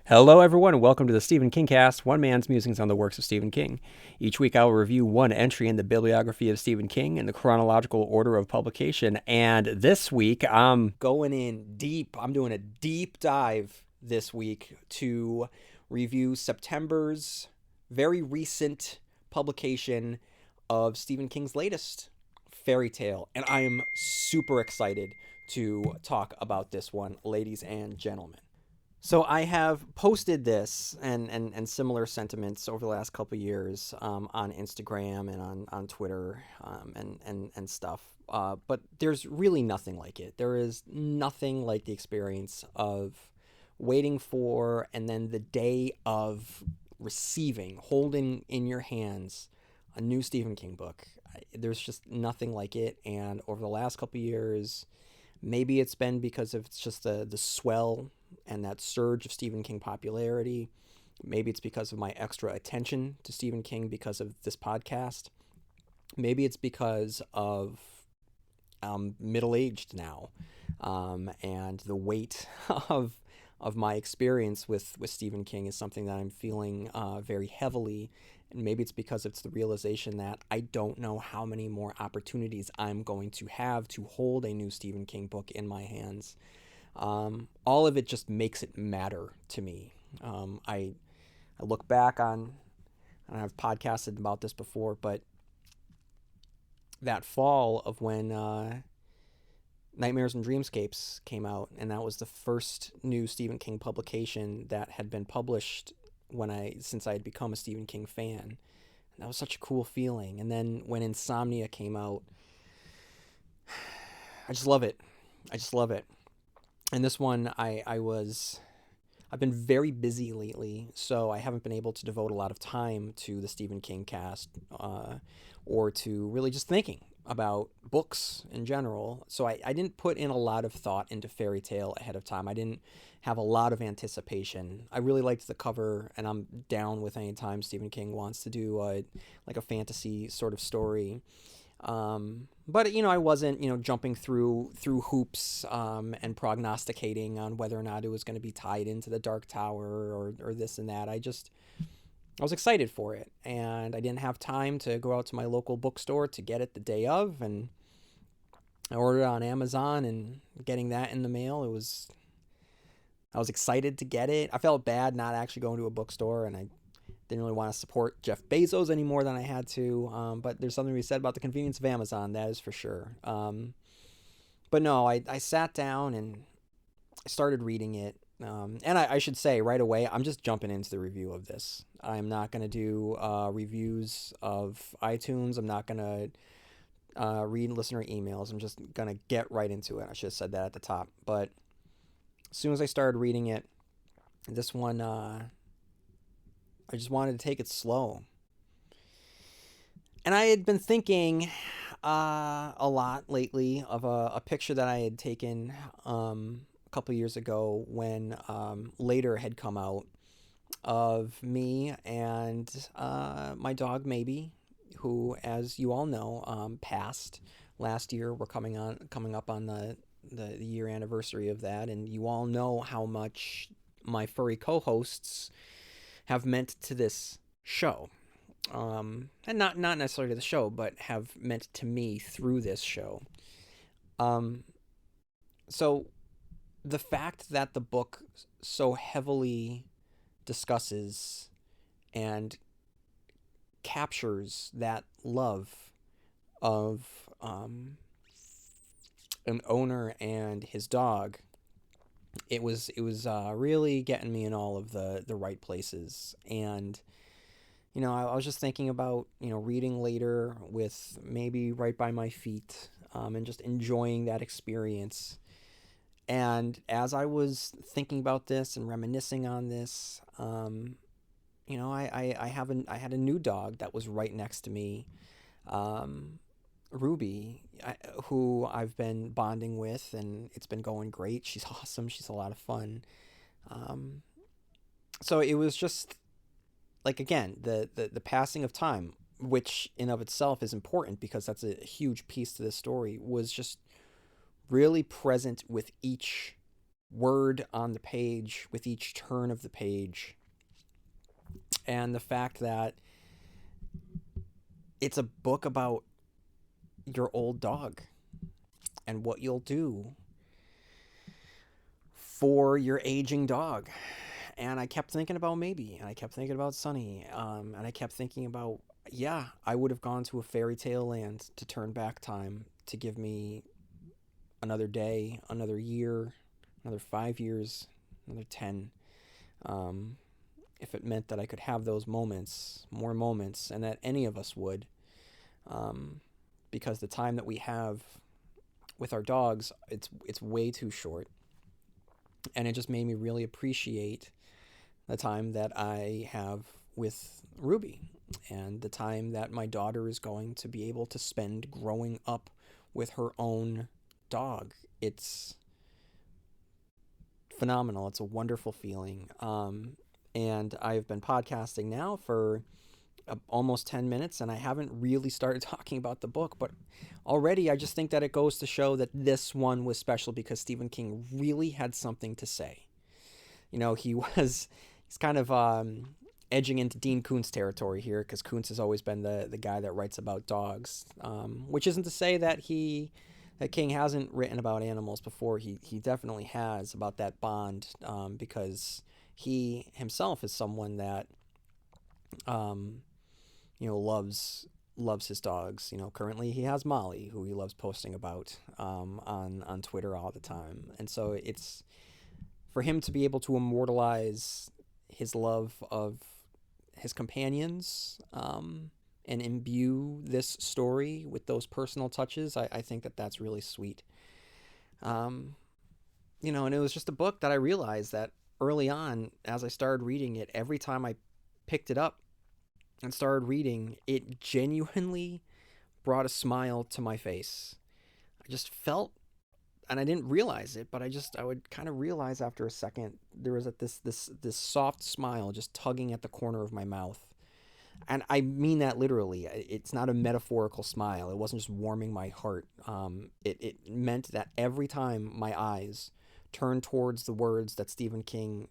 Hello, everyone, and welcome to the Stephen King Cast, one man's musings on the works of Stephen King. Each week, I will review one entry in the bibliography of Stephen King in the chronological order of publication. And this week, I'm going in deep. I'm doing a deep dive this week to review September's very recent publication of Stephen King's latest fairy tale. And I am super excited to talk about this one, ladies and gentlemen. So I have posted this and similar sentiments over the last couple of years on Instagram and on Twitter and stuff. But there's really nothing like it. There is nothing like the experience of waiting for and then the day of receiving, holding in your hands a new Stephen King book. There's just nothing like it. And over the last couple of years, maybe it's been because of it's just the swell and that surge of Stephen King popularity. Maybe it's because of my extra attention to Stephen King because of this podcast. Maybe it's because of middle-aged now, and the weight of my experience with Stephen King is something that I'm feeling very heavily. And maybe it's because it's the realization that I don't know how many more opportunities I'm going to have to hold a new Stephen King book in my hands. All of it just makes it matter to me. I look back on, and I've podcasted about this before, but that fall of when Nightmares and Dreamscapes came out, and that was the first new Stephen King publication that had been published since I had become a Stephen King fan. And that was such a cool feeling. And then when Insomnia came out, I just love it. I just love it. And this one, I've been very busy lately, so I haven't been able to devote a lot of time to the Stephen King cast, or to really just thinking about books in general. So I didn't put in a lot of thought into Fairy Tale ahead of time. I didn't have a lot of anticipation. I really liked the cover, and I'm down with any time Stephen King wants to do like a fantasy sort of story. But I wasn't jumping through hoops and prognosticating on whether or not it was going to be tied into the Dark Tower or this and that. I was excited for it, and I didn't have time to go out to my local bookstore to get it the day of, and I ordered it on Amazon, and getting that in the mail, I was excited to get it. I felt bad not actually going to a bookstore, and I didn't really want to support Jeff Bezos any more than I had to. But there's something to be said about the convenience of Amazon, that is for sure. But no, I sat down and I started reading it. And I should say right away, I'm just jumping into the review of this. I'm not going to do reviews of iTunes. I'm not going to read listener emails. I'm just going to get right into it. I should have said that at the top. But as soon as I started reading it, this one, I just wanted to take it slow. And I had been thinking a lot lately of a picture that I had taken a couple years ago when Later had come out, of me and my dog Maybe, who, as you all know, passed last year. We're coming up on the year anniversary of that, and you all know how much my furry co-hosts have meant to this show. And not necessarily to the show, but have meant to me through this show. So the fact that the book so heavily discusses and captures that love of an owner and his dog, it was really getting me in all of the right places. And I was just thinking about reading Later with Maybe right by my feet, and just enjoying that experience. And as I was thinking about this and reminiscing on this, I had a new dog that was right next to me, Ruby, who I've been bonding with, and it's been going great. She's awesome. She's a lot of fun. So it was just like, again, the passing of time, which in of itself is important because that's a huge piece to this story, was just really present with each word on the page with each turn of the page, and the fact that it's a book about your old dog and what you'll do for your aging dog. And I kept thinking about maybe, and I kept thinking about Sunny, and I kept thinking about, yeah, I would have gone to a fairy tale land to turn back time to give me another day, another year, another 5 years, another 10. Um, if it meant that I could have those moments, more moments, and that any of us would, um, because the time that we have with our dogs, it's way too short, and it just made me really appreciate the time that I have with Ruby and the time that my daughter is going to be able to spend growing up with her own dog. It's phenomenal. It's a wonderful feeling. And I've been podcasting now for almost 10 minutes, and I haven't really started talking about the book, but already I just think that it goes to show that this one was special because Stephen King really had something to say. You know, he's kind of edging into Dean Koontz territory here because Koontz has always been the guy that writes about dogs, which isn't to say that King hasn't written about animals before. He definitely has, about that bond, because he himself is someone that um, loves his dogs. Currently he has Molly, who he loves posting about on Twitter all the time, and so it's for him to be able to immortalize his love of his companions, and imbue this story with those personal touches. I think that that's really sweet. Um, and it was just a book that I realized that early on, as I started reading it, every time I picked it up and started reading, it genuinely brought a smile to my face. I just felt, and I didn't realize it, but I would kind of realize after a second there was this soft smile just tugging at the corner of my mouth. And I mean that literally. It's not a metaphorical smile. It wasn't just warming my heart. It meant that every time my eyes turned towards the words that Stephen King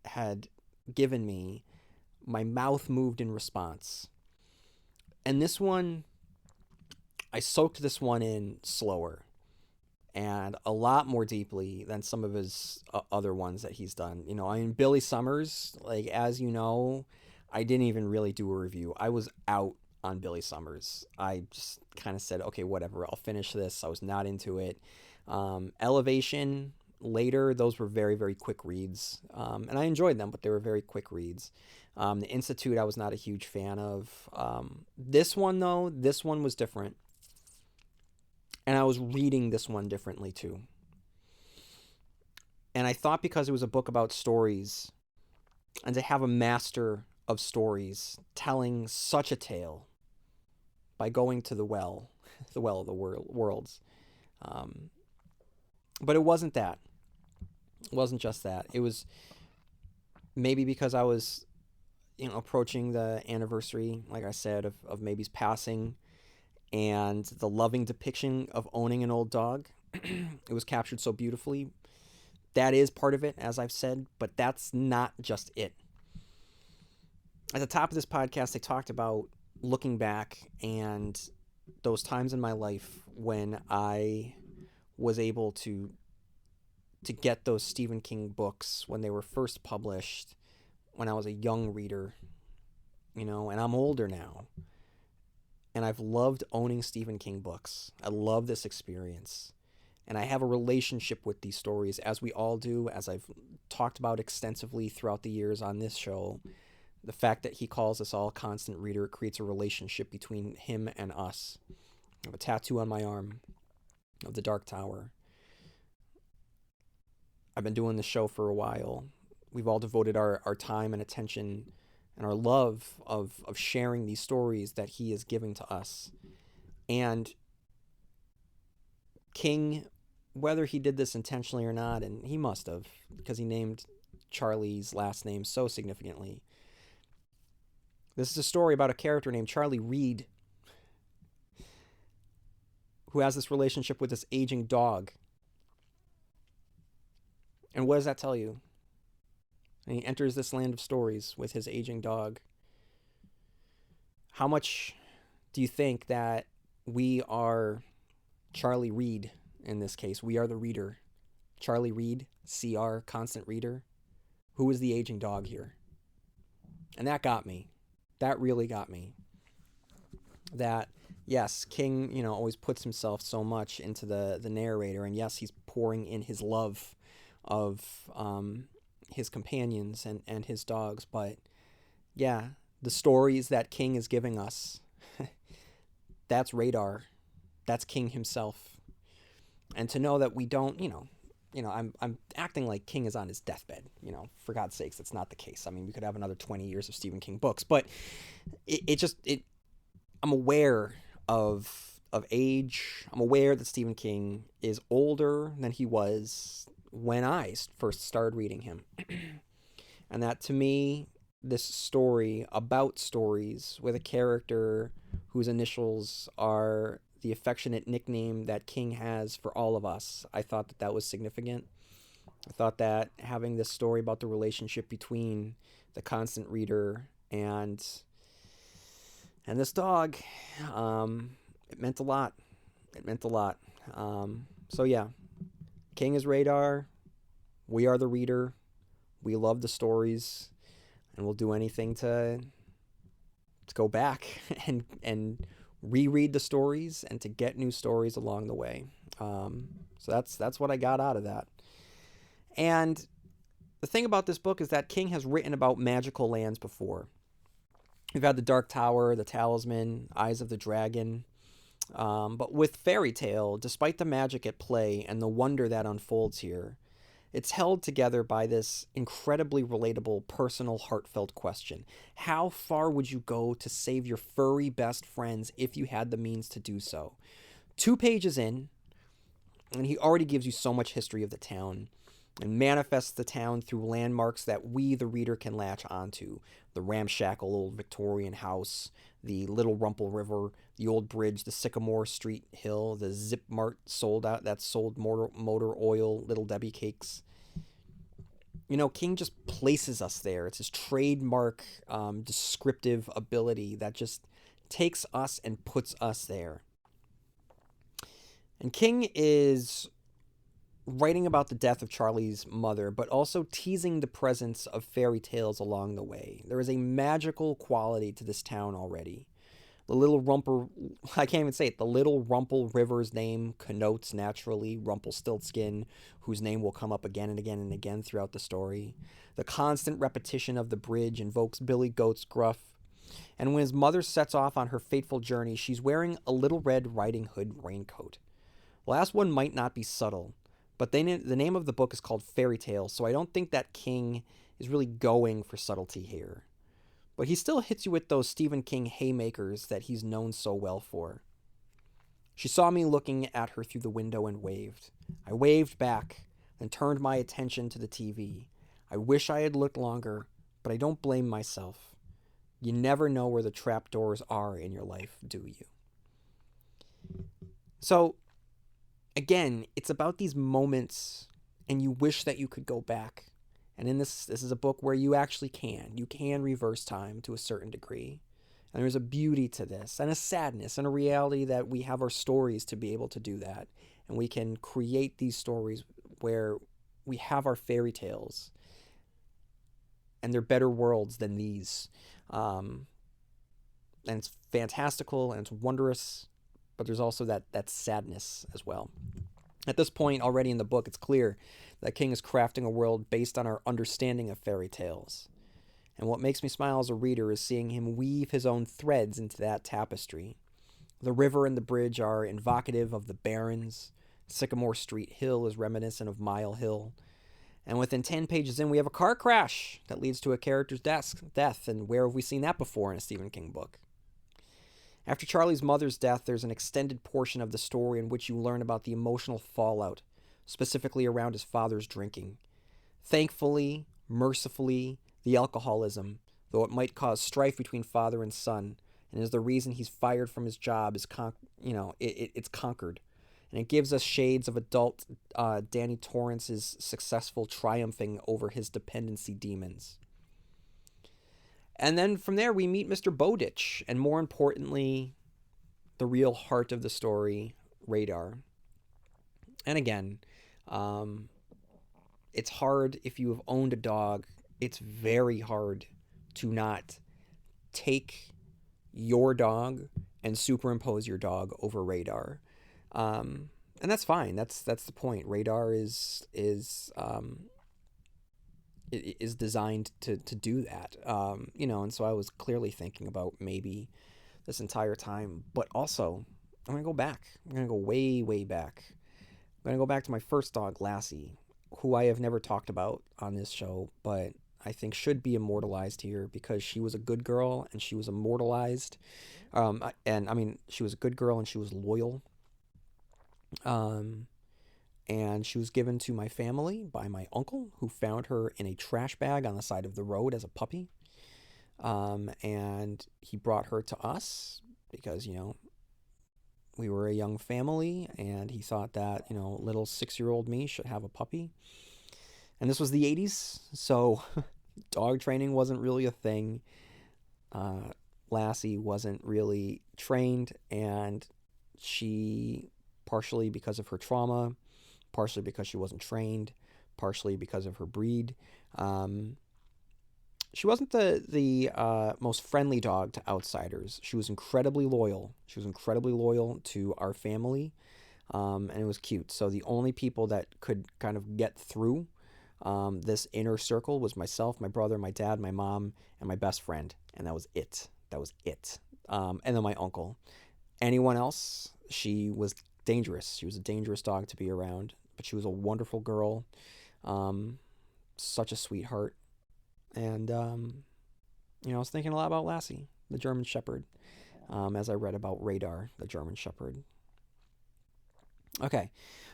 had given me, my mouth moved in response. And this one, I soaked this one in slower and a lot more deeply than some of his other ones that he's done. I mean, Billy Summers, like, as you know, I didn't even really do a review. I was out on Billy Summers. I just kind of said, okay, whatever, I'll finish this. I was not into it. Elevation, later, those were very, very quick reads. And I enjoyed them, but they were very quick reads. The Institute, I was not a huge fan of. This one, though, this one was different. And I was reading this one differently, too. And I thought because it was a book about stories, and to have a master of stories telling such a tale by going to the well, the well of the worlds. Um, but it wasn't that. It wasn't just that. It was maybe because I was, approaching the anniversary, like I said, of maybe's passing, and the loving depiction of owning an old dog. It was captured so beautifully. That is part of it, as I've said, but that's not just it. At the top of this podcast, I talked about looking back and those times in my life when I was able to get those Stephen King books when they were first published, when I was a young reader, and I'm older now. And I've loved owning Stephen King books. I love this experience. And I have a relationship with these stories, as we all do, as I've talked about extensively throughout the years on this show. The fact that he calls us all constant reader creates a relationship between him and us. I have a tattoo on my arm of the Dark Tower. I've been doing this show for a while. We've all devoted our time and attention and our love of sharing these stories that he is giving to us. And King, whether he did this intentionally or not, and he must have, because he named Charlie's last name so significantly. This is a story about a character named Charlie Reed, who has this relationship with this aging dog. And what does that tell you? And he enters this land of stories with his aging dog. How much do you think that we are Charlie Reed in this case? We are the reader. Charlie Reed, CR, constant reader. Who is the aging dog here? And that got me. That really got me. That, yes, King, always puts himself so much into the narrator. And yes, he's pouring in his love of his companions and his dogs. But yeah, the stories that King is giving us, that's Radar. That's King himself. And to know that we don't, I'm acting like King is on his deathbed. For God's sakes, that's not the case. I mean, we could have another 20 years of Stephen King books, but I'm aware of age. I'm aware that Stephen King is older than he was when I first started reading him. And that, to me, this story about stories with a character whose initials are the affectionate nickname that King has for all of us, I thought that was significant. I thought that having this story about the relationship between the constant reader and this dog, it meant a lot. It meant a lot. So yeah, King is Radar. We are the reader. We love the stories, and we'll do anything to go back and reread the stories and to get new stories along the way. So that's what I got out of that. And the thing about this book is that King has written about magical lands before. We've had the Dark Tower, the Talisman, Eyes of the Dragon. But with Fairy Tale, despite the magic at play and the wonder that unfolds here, it's held together by this incredibly relatable, personal, heartfelt question. How far would you go to save your furry best friends if you had the means to do so? 2 pages in, and he already gives you so much history of the town and manifests the town through landmarks that we, the reader, can latch onto. The ramshackle old Victorian house, the Little Rumple River, the old bridge, the Sycamore Street Hill, the Zip Mart sold motor oil, Little Debbie cakes. King just places us there. It's his trademark descriptive ability that just takes us and puts us there. And King is writing about the death of Charlie's mother, but also teasing the presence of fairy tales along the way. There is a magical quality to this town already. The I can't even say it. The Little Rumple River's name connotes naturally Rumpelstiltskin, whose name will come up again and again and again throughout the story. The constant repetition of the bridge invokes Billy Goat's gruff. And when his mother sets off on her fateful journey, she's wearing a Little Red Riding Hood raincoat. The last one might not be subtle, but the name of the book is called Fairy Tale, so I don't think that King is really going for subtlety here. But he still hits you with those Stephen King haymakers that he's known so well for. She saw me looking at her through the window and waved. I waved back, then turned my attention to the TV. I wish I had looked longer, but I don't blame myself. You never know where the trapdoors are in your life, do you? So, again, it's about these moments, and you wish that you could go back. And in this is a book where you actually can. You can reverse time to a certain degree. And there's a beauty to this, and a sadness, and a reality that we have our stories to be able to do that. And we can create these stories where we have our fairy tales. And they're better worlds than these. And it's fantastical, and it's wondrous. But there's also that sadness as well. At this point already in the book, it's clear that King is crafting a world based on our understanding of fairy tales. And what makes me smile as a reader is seeing him weave his own threads into that tapestry. The river and the bridge are evocative of the barrens. Sycamore Street Hill is reminiscent of Mile Hill. And within 10 pages in, we have a car crash that leads to a character's death. And where have we seen that before in a Stephen King book? After Charlie's mother's death, there's an extended portion of the story in which you learn about the emotional fallout, specifically around his father's drinking. Thankfully, mercifully, the alcoholism, though it might cause strife between father and son, and is the reason he's fired from his job, is it's conquered. And it gives us shades of adult Danny Torrance's successful triumphing over his dependency demons. And then from there, we meet Mr. Bowditch, and more importantly, the real heart of the story, Radar. And again, um, it's hard if you have owned a dog. It's very hard to not take your dog and superimpose your dog over Radar. And that's fine. That's the point. Radar is designed to do that. And so I was clearly thinking about maybe this entire time, but also I'm gonna go back. I'm gonna go way back. I'm gonna go back to my first dog, Lassie, who I have never talked about on this show, but I think should be immortalized here because she was a good girl and she was immortalized. And I mean, she was a good girl and she was loyal. Um, and she was given to my family by my uncle, who found her in a trash bag on the side of the road as a puppy. And he brought her to us because, we were a young family, and he thought that, little 6-year-old me should have a puppy. And this was the 80s, so dog training wasn't really a thing. Uh, Lassie wasn't really trained, and she, partially because of her trauma, partially because she wasn't trained, partially because of her breed, um, she wasn't the most friendly dog to outsiders. She was incredibly loyal. She was incredibly loyal to our family, and it was cute. So the only people that could kind of get through this inner circle was myself, my brother, my dad, my mom, and my best friend, and that was it. That was it. And then my uncle. Anyone else, she was dangerous. She was a dangerous dog to be around, but she was a wonderful girl, um, such a sweetheart. And I was thinking a lot about Lassie, the German Shepherd, as I read about Radar, the German Shepherd. Okay,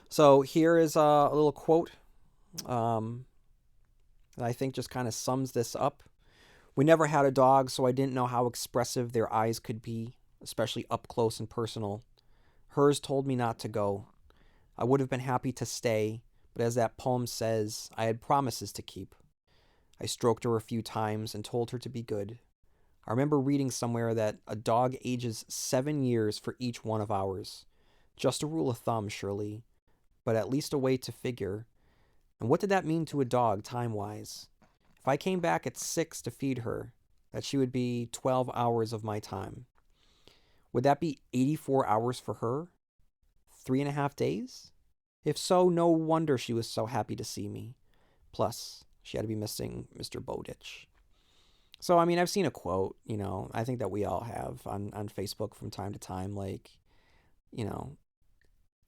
so here is a little quote um, that I think just kind of sums this up. We never had a dog, so I didn't know how expressive their eyes could be, especially up close and personal. Hers told me not to go. I would have been happy to stay, but as that poem says, I had promises to keep. I stroked her a few times and told her to be good. I remember reading somewhere that a dog ages 7 years for each one of ours. Just a rule of thumb, surely, but at least a way to figure. And what did that mean to a dog, time-wise? If I came back at 6 to feed her, that she would be 12 hours of my time. Would that be 84 hours for her? 3.5 days? If so, no wonder she was so happy to see me. Plus, she had to be missing Mr. Bowditch. So, I mean, I've seen a quote, I think that we all have on Facebook from time to time, like, you know,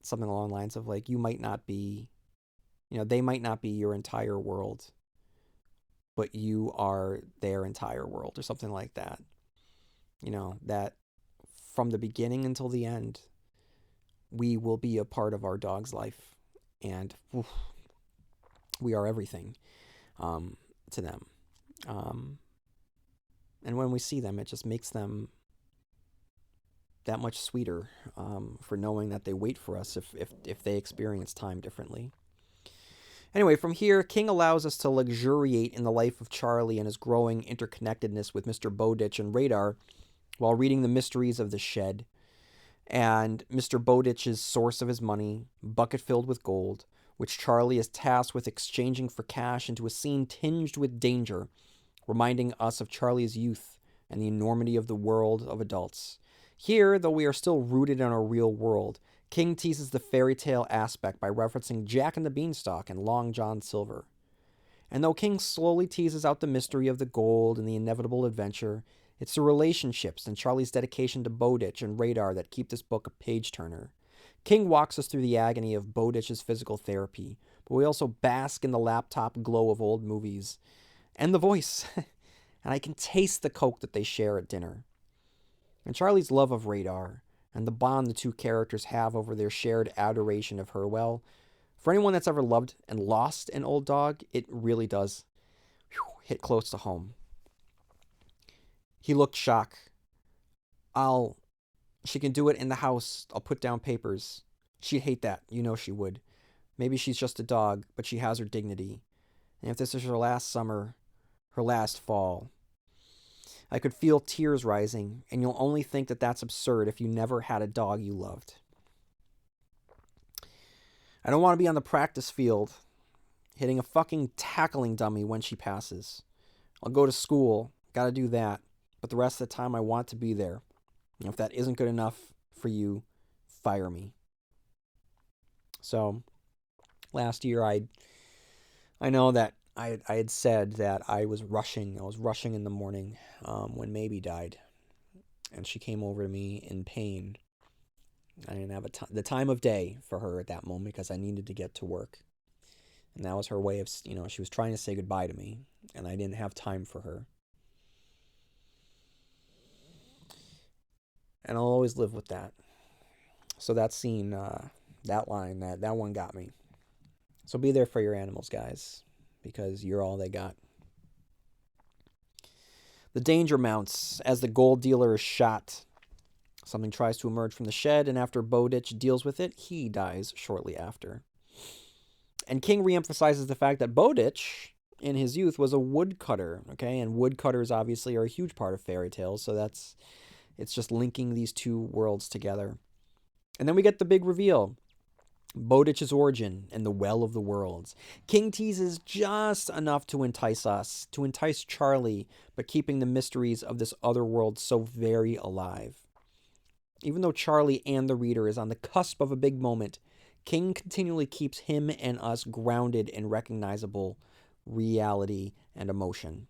something along the lines of, like, you might not be, they might not be your entire world, but you are their entire world, or something like that. That from the beginning until the end, we will be a part of our dog's life. And oof, we are everything to them. And when we see them, it just makes them that much sweeter for knowing that they wait for us if they experience time differently. Anyway, from here, King allows us to luxuriate in the life of Charlie and his growing interconnectedness with Mr. Bowditch and Radar while reading the mysteries of the shed and Mr. Bowditch's source of his money, bucket filled with gold, which Charlie is tasked with exchanging for cash into a scene tinged with danger, reminding us of Charlie's youth and the enormity of the world of adults. Here, though we are still rooted in our real world, King teases the fairy tale aspect by referencing Jack and the Beanstalk and Long John Silver. And though King slowly teases out the mystery of the gold and the inevitable adventure, it's the relationships and Charlie's dedication to Bowditch and Radar that keep this book a page-turner. King walks us through the agony of Bowditch's physical therapy, but we also bask in the laptop glow of old movies. And the voice. And I can taste the coke that they share at dinner. And Charlie's love of Radar, and the bond the two characters have over their shared adoration of her, well, for anyone that's ever loved and lost an old dog, it really does hit close to home. He looked shocked. She can do it in the house. I'll put down papers. She'd hate that. You know she would. Maybe she's just a dog, but she has her dignity. And if this is her last summer, her last fall, I could feel tears rising, and you'll only think that that's absurd if you never had a dog you loved. I don't want to be on the practice field hitting a fucking tackling dummy when she passes. I'll go to school, gotta do that, but the rest of the time I want to be there. And if that isn't good enough for you, fire me. So, last year I know that I had said that I was rushing. I was rushing in the morning when Maybe died, and she came over to me in pain. I didn't have the time of day for her at that moment because I needed to get to work. And that was her way of, she was trying to say goodbye to me, and I didn't have time for her. And I'll always live with that. So that scene, that line, that one got me. So be there for your animals, guys, because you're all they got. The danger mounts as the gold dealer is shot. Something tries to emerge from the shed, and after Bowditch deals with it, he dies shortly after. And King reemphasizes the fact that Bowditch, in his youth, was a woodcutter, okay? And woodcutters obviously are a huge part of fairy tales, so it's just linking these two worlds together. And then we get the big reveal. Bowditch's origin and the Well of the Worlds. King teases just enough to entice us, to entice Charlie, but keeping the mysteries of this other world so very alive. Even though Charlie and the reader is on the cusp of a big moment, King continually keeps him and us grounded in recognizable reality and emotion.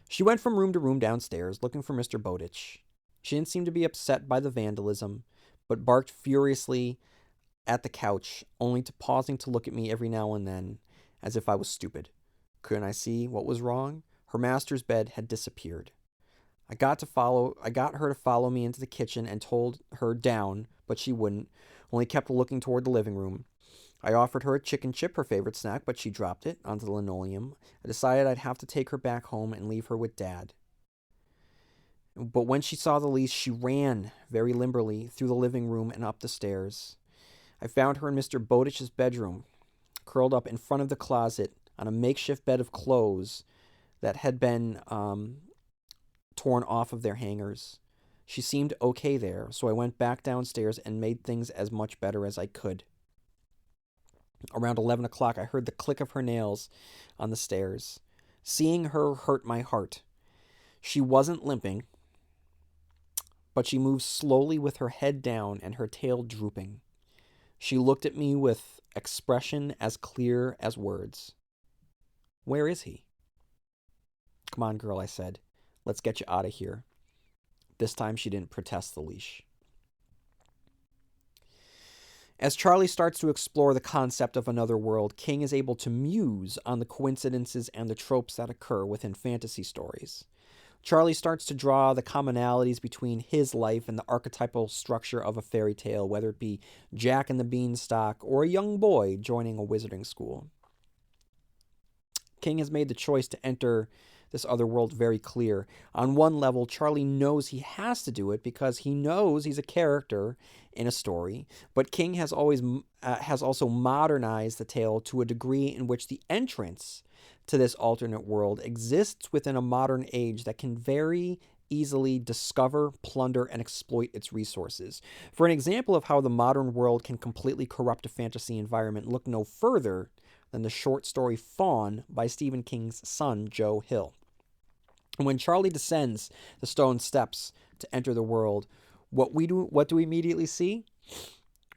She went from room to room downstairs, looking for Mr. Bowditch. She didn't seem to be upset by the vandalism, but barked furiously at the couch, only to pausing to look at me every now and then, as if I was stupid. Couldn't I see what was wrong? Her master's bed had disappeared. I got her to follow me into the kitchen and told her down, but she wouldn't, only kept looking toward the living room. I offered her a chicken chip, her favorite snack, but she dropped it onto the linoleum. I decided I'd have to take her back home and leave her with Dad. But when she saw the leash, she ran very limberly through the living room and up the stairs. I found her in Mr. Bowditch's bedroom, curled up in front of the closet on a makeshift bed of clothes that had been torn off of their hangers. She seemed okay there, so I went back downstairs and made things as much better as I could. Around 11 o'clock, I heard the click of her nails on the stairs. Seeing her hurt my heart. She wasn't limping, but she moved slowly with her head down and her tail drooping. She looked at me with expression as clear as words. Where is he? Come on, girl, I said. Let's get you out of here. This time she didn't protest the leash. As Charlie starts to explore the concept of another world, King is able to muse on the coincidences and the tropes that occur within fantasy stories. Charlie starts to draw the commonalities between his life and the archetypal structure of a fairy tale, whether it be Jack and the Beanstalk or a young boy joining a wizarding school. King has made the choice to enter this other world very clear. On one level, Charlie knows he has to do it because he knows he's a character in a story, but King has also modernized the tale to a degree in which the entrance to this alternate world exists within a modern age that can very easily discover, plunder, and exploit its resources. For an example of how the modern world can completely corrupt a fantasy environment, look no further than the short story Fawn by Stephen King's son, Joe Hill. And when Charlie descends the stone steps to enter the world, what do we immediately see?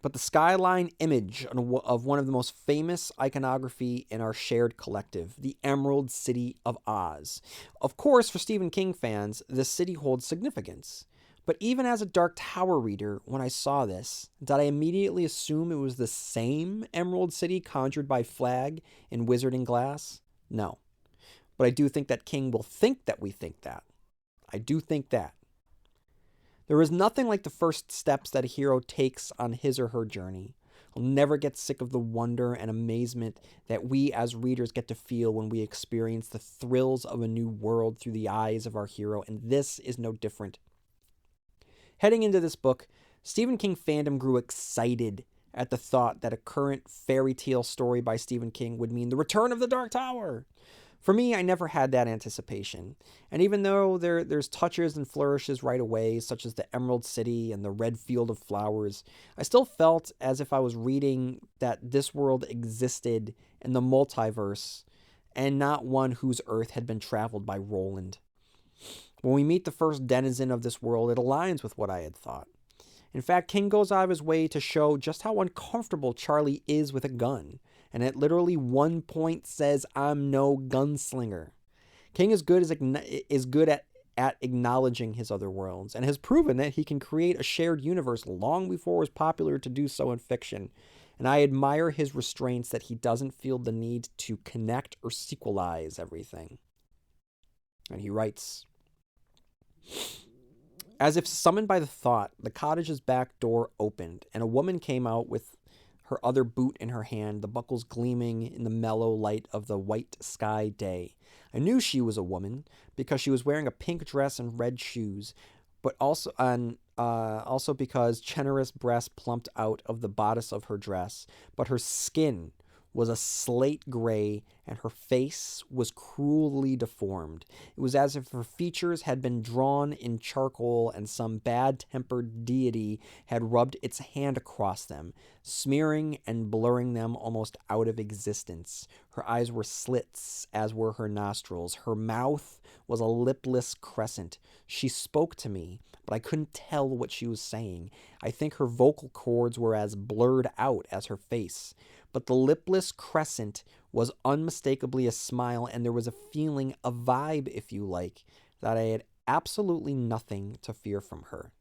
But the skyline image of one of the most famous iconography in our shared collective, the Emerald City of Oz. Of course, for Stephen King fans, this city holds significance. But even as a Dark Tower reader, when I saw this, did I immediately assume it was the same Emerald City conjured by Flagg in Wizarding Glass? No. But I do think that King will think that we think that. I do think that. There is nothing like the first steps that a hero takes on his or her journey. I'll never get sick of the wonder and amazement that we as readers get to feel when we experience the thrills of a new world through the eyes of our hero, and this is no different. Heading into this book, Stephen King fandom grew excited at the thought that a current fairy tale story by Stephen King would mean the return of the Dark Tower. For me, I never had that anticipation. And even though there's touches and flourishes right away, such as the Emerald City and the Red Field of Flowers, I still felt as if I was reading that this world existed in the multiverse and not one whose earth had been traveled by Roland. When we meet the first denizen of this world, it aligns with what I had thought. In fact, King goes out of his way to show just how uncomfortable Charlie is with a gun, and at literally one point says, "I'm no gunslinger." King is good at acknowledging his other worlds, and has proven that he can create a shared universe long before it was popular to do so in fiction. And I admire his restraints that he doesn't feel the need to connect or sequelize everything. And he writes, as if summoned by the thought, the cottage's back door opened, and a woman came out with her other boot in her hand, the buckles gleaming in the mellow light of the white sky day. I knew she was a woman because she was wearing a pink dress and red shoes, but also because generous breasts plumped out of the bodice of her dress, but her skin was a slate gray, and her face was cruelly deformed. It was as if her features had been drawn in charcoal and some bad-tempered deity had rubbed its hand across them, smearing and blurring them almost out of existence. Her eyes were slits, as were her nostrils. Her mouth was a lipless crescent. She spoke to me, but I couldn't tell what she was saying. I think her vocal cords were as blurred out as her face. But the lipless crescent was unmistakably a smile, and there was a feeling, a vibe, if you like, that I had absolutely nothing to fear from her.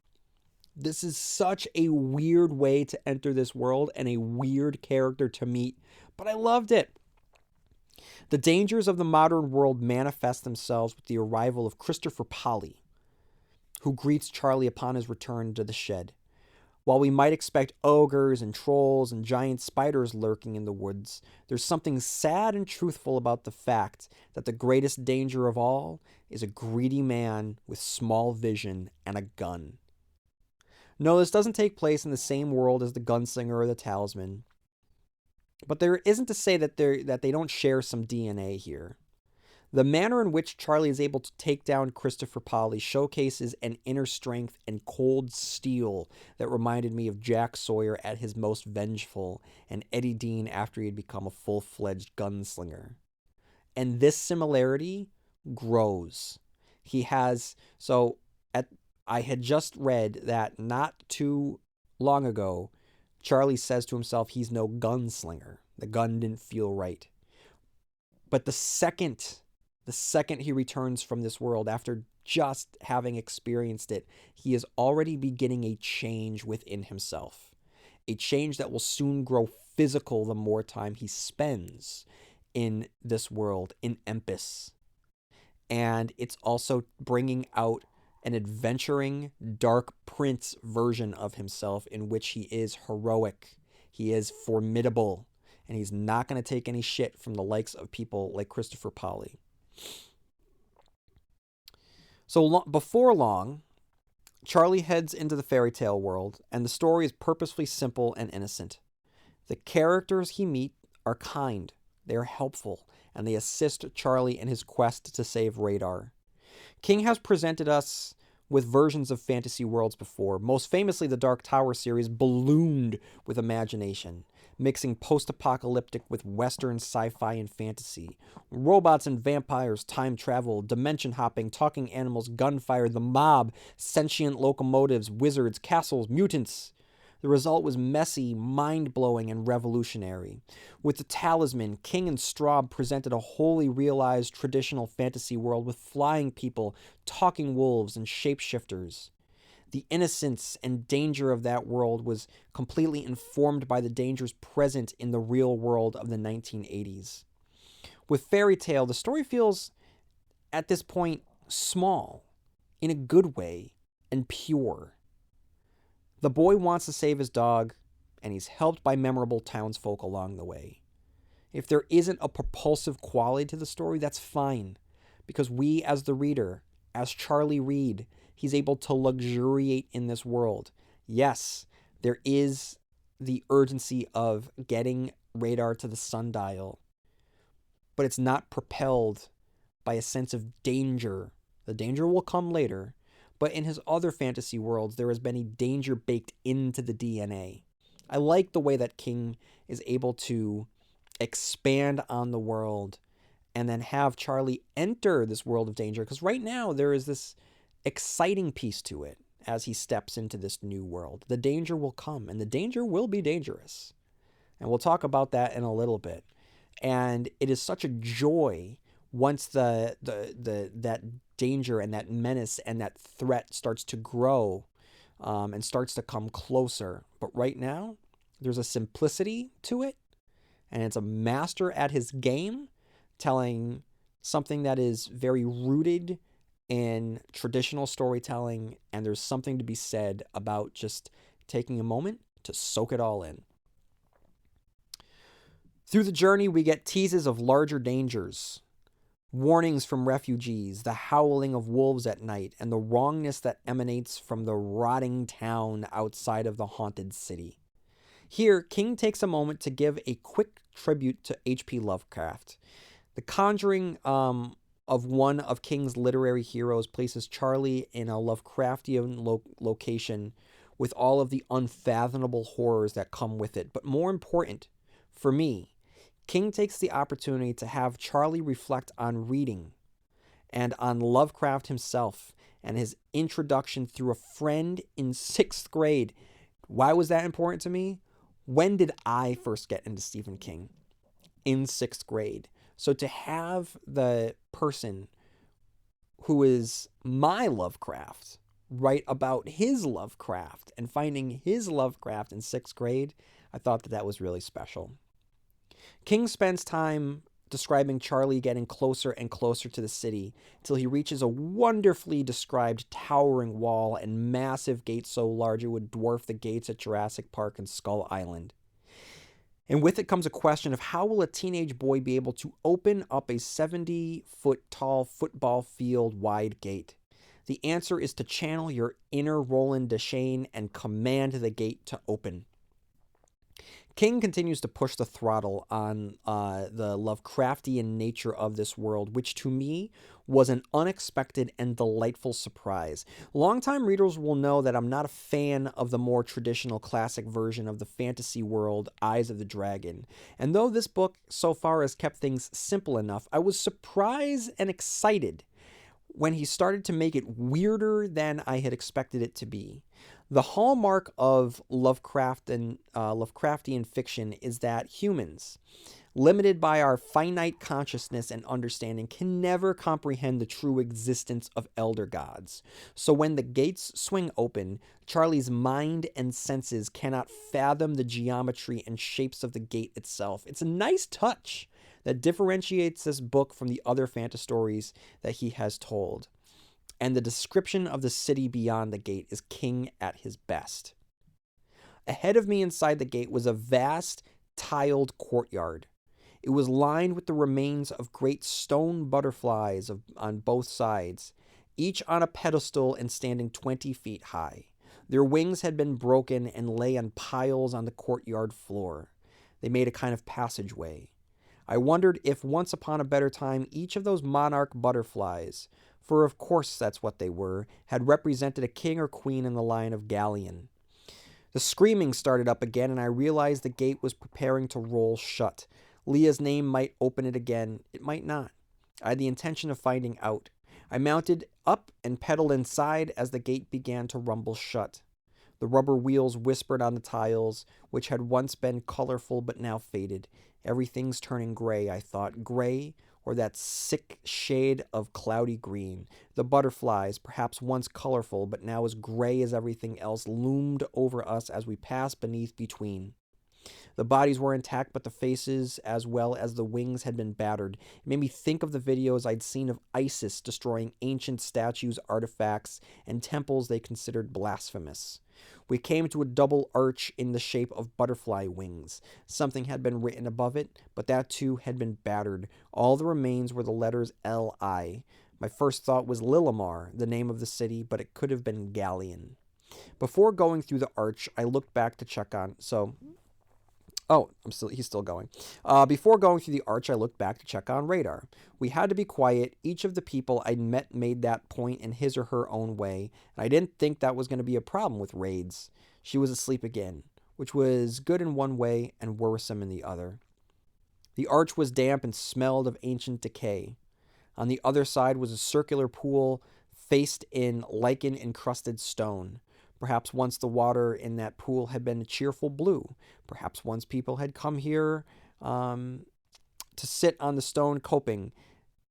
This is such a weird way to enter this world and a weird character to meet, but I loved it. The dangers of the modern world manifest themselves with the arrival of Christopher Polly, who greets Charlie upon his return to the shed. While we might expect ogres and trolls and giant spiders lurking in the woods, there's something sad and truthful about the fact that the greatest danger of all is a greedy man with small vision and a gun. No, this doesn't take place in the same world as the gunslinger or the talisman, but there isn't to say that they don't share some DNA here. The manner in which Charlie is able to take down Christopher Polly showcases an inner strength and cold steel that reminded me of Jack Sawyer at his most vengeful and Eddie Dean after he had become a full-fledged gunslinger. And this similarity grows. I had just read that not too long ago, Charlie says to himself he's no gunslinger. The gun didn't feel right. But the second he returns from this world, after just having experienced it, he is already beginning a change within himself. A change that will soon grow physical the more time he spends in this world, in Empis. And it's also bringing out an adventuring, dark prince version of himself in which he is heroic, he is formidable, and he's not going to take any shit from the likes of people like Christopher Polly. So before long, Charlie heads into the fairy tale world, and the story is purposefully simple and innocent. The characters he meets are kind, they are helpful, and they assist Charlie in his quest to save Radar. King has presented us with versions of fantasy worlds before, most famously the Dark Tower series ballooned with imagination, mixing post-apocalyptic with Western sci-fi and fantasy. Robots and vampires, time travel, dimension hopping, talking animals, gunfire, the mob, sentient locomotives, wizards, castles, mutants. The result was messy, mind-blowing, and revolutionary. With the Talisman, King and Straub presented a wholly realized traditional fantasy world with flying people, talking wolves, and shapeshifters. The innocence and danger of that world was completely informed by the dangers present in the real world of the 1980s. With Fairy Tale, the story feels, at this point, small, in a good way, and pure. The boy wants to save his dog, and he's helped by memorable townsfolk along the way. If there isn't a propulsive quality to the story, that's fine, because we, as the reader, as Charlie Reed, he's able to luxuriate in this world. Yes, there is the urgency of getting radar to the sundial, but it's not propelled by a sense of danger. The danger will come later, but in his other fantasy worlds, there has been a danger baked into the DNA. I like the way that King is able to expand on the world and then have Charlie enter this world of danger, because right now there is this exciting piece to it as he steps into this new world. The danger will come, and the danger will be dangerous. And we'll talk about that in a little bit. And it is such a joy once the that danger and that menace and that threat starts to grow, and starts to come closer. But right now, there's a simplicity to it, and it's a master at his game, telling something that is very rooted in traditional storytelling. And there's something to be said about just taking a moment to soak it all in. Through the journey, we get teases of larger dangers, warnings from refugees, the howling of wolves at night, and the wrongness that emanates from the rotting town outside of the haunted city. Here, King takes a moment to give a quick tribute to H.P. Lovecraft. The conjuring of one of King's literary heroes places Charlie in a Lovecraftian location with all of the unfathomable horrors that come with it. But more important, for me, King takes the opportunity to have Charlie reflect on reading and on Lovecraft himself and his introduction through a friend in 6th grade. Why was that important to me? When did I first get into Stephen King? In 6th grade. So to have the person who is my Lovecraft write about his Lovecraft and finding his Lovecraft in 6th grade, I thought that was really special. King spends time describing Charlie getting closer and closer to the city till he reaches a wonderfully described towering wall and massive gate so large it would dwarf the gates at Jurassic Park and Skull Island. And with it comes a question of how will a teenage boy be able to open up a 70-foot tall football field wide gate? The answer is to channel your inner Roland Deschain and command the gate to open. King continues to push the throttle on the Lovecraftian nature of this world, which to me was an unexpected and delightful surprise. Longtime readers will know that I'm not a fan of the more traditional classic version of the fantasy world, Eyes of the Dragon. And though this book so far has kept things simple enough, I was surprised and excited when he started to make it weirder than I had expected it to be. The hallmark of Lovecraft and Lovecraftian fiction is that humans, limited by our finite consciousness and understanding, can never comprehend the true existence of elder gods. So when the gates swing open, Charlie's mind and senses cannot fathom the geometry and shapes of the gate itself. It's a nice touch that differentiates this book from the other fantasy stories that he has told. And the description of the city beyond the gate is King at his best. Ahead of me inside the gate was a vast, tiled courtyard. It was lined with the remains of great stone butterflies on both sides, each on a pedestal and standing 20 feet high. Their wings had been broken and lay on piles on the courtyard floor. They made a kind of passageway. I wondered if once upon a better time each of those monarch butterflies, for of course that's what they were, had represented a king or queen in the line of Galleon. The screaming started up again, and I realized the gate was preparing to roll shut. Leah's name might open it again. It might not. I had the intention of finding out. I mounted up and pedaled inside as the gate began to rumble shut. The rubber wheels whispered on the tiles, which had once been colorful but now faded. Everything's turning gray, I thought. Gray, or that sick shade of cloudy green. The butterflies, perhaps once colorful but now as gray as everything else, loomed over us as we passed beneath between. The bodies were intact, but the faces as well as the wings had been battered. It made me think of the videos I'd seen of ISIS destroying ancient statues, artifacts, and temples they considered blasphemous. We came to a double arch in the shape of butterfly wings. Something had been written above it, but that too had been battered. All the remains were the letters L.I. My first thought was Lillimar, the name of the city, but it could have been Galleon. Before going through the arch, I looked back to check on. Oh, he's still going. Before going through the arch, I looked back to check on Radar. We had to be quiet. Each of the people I'd met made that point in his or her own way, and I didn't think that was going to be a problem with raids. She was asleep again, which was good in one way and worrisome in the other. The arch was damp and smelled of ancient decay. On the other side was a circular pool faced in lichen-encrusted stone. Perhaps once the water in that pool had been a cheerful blue. Perhaps once people had come here to sit on the stone coping,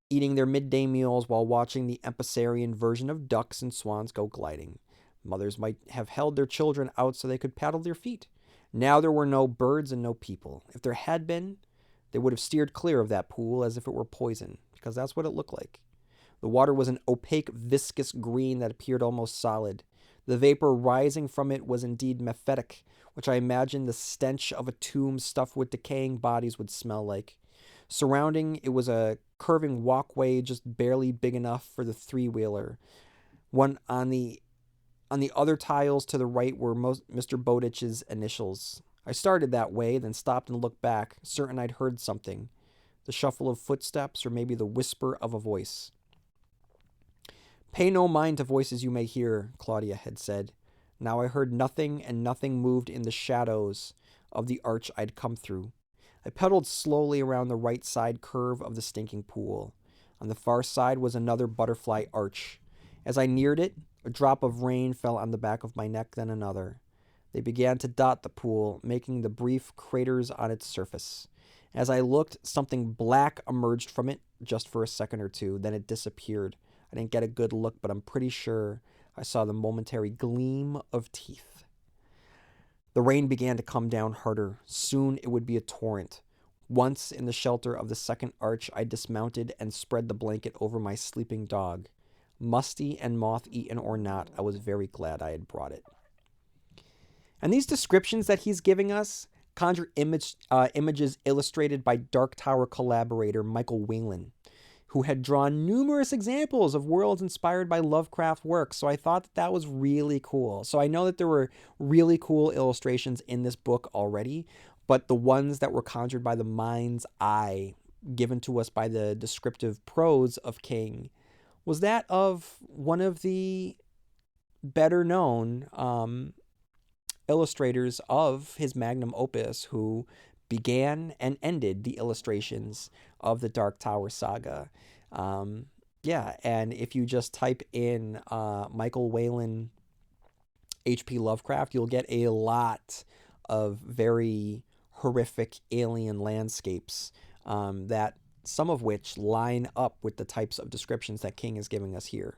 eating their midday meals while watching the Episarian version of ducks and swans go gliding. Mothers might have held their children out so they could paddle their feet. Now there were no birds and no people. If there had been, they would have steered clear of that pool as if it were poison, because that's what it looked like. The water was an opaque, viscous green that appeared almost solid. The vapor rising from it was indeed mephitic, which I imagined the stench of a tomb stuffed with decaying bodies would smell like. Surrounding it was a curving walkway just barely big enough for the three-wheeler. One on the other tiles to the right were Mr. Bowditch's initials. I started that way, then stopped and looked back, certain I'd heard something. The shuffle of footsteps, or maybe the whisper of a voice. "Pay no mind to voices you may hear," Claudia had said. Now I heard nothing, and nothing moved in the shadows of the arch I'd come through. I pedaled slowly around the right side curve of the stinking pool. On the far side was another butterfly arch. As I neared it, a drop of rain fell on the back of my neck, then another. They began to dot the pool, making the brief craters on its surface. As I looked, something black emerged from it just for a second or two, then it disappeared. I didn't get a good look, but I'm pretty sure I saw the momentary gleam of teeth. The rain began to come down harder. Soon it would be a torrent. Once in the shelter of the second arch, I dismounted and spread the blanket over my sleeping dog. Musty and moth-eaten or not, I was very glad I had brought it. And these descriptions that he's giving us conjure images illustrated by Dark Tower collaborator Michael Whalen, who had drawn numerous examples of worlds inspired by Lovecraft works. So I thought that was really cool. So I know that there were really cool illustrations in this book already, but the ones that were conjured by the mind's eye given to us by the descriptive prose of King was that of one of the better known illustrators of his magnum opus, who began and ended the illustrations of the Dark Tower saga. And if you just type in Michael Whalen H.P. Lovecraft, you'll get a lot of very horrific alien landscapes that some of which line up with the types of descriptions that King is giving us here.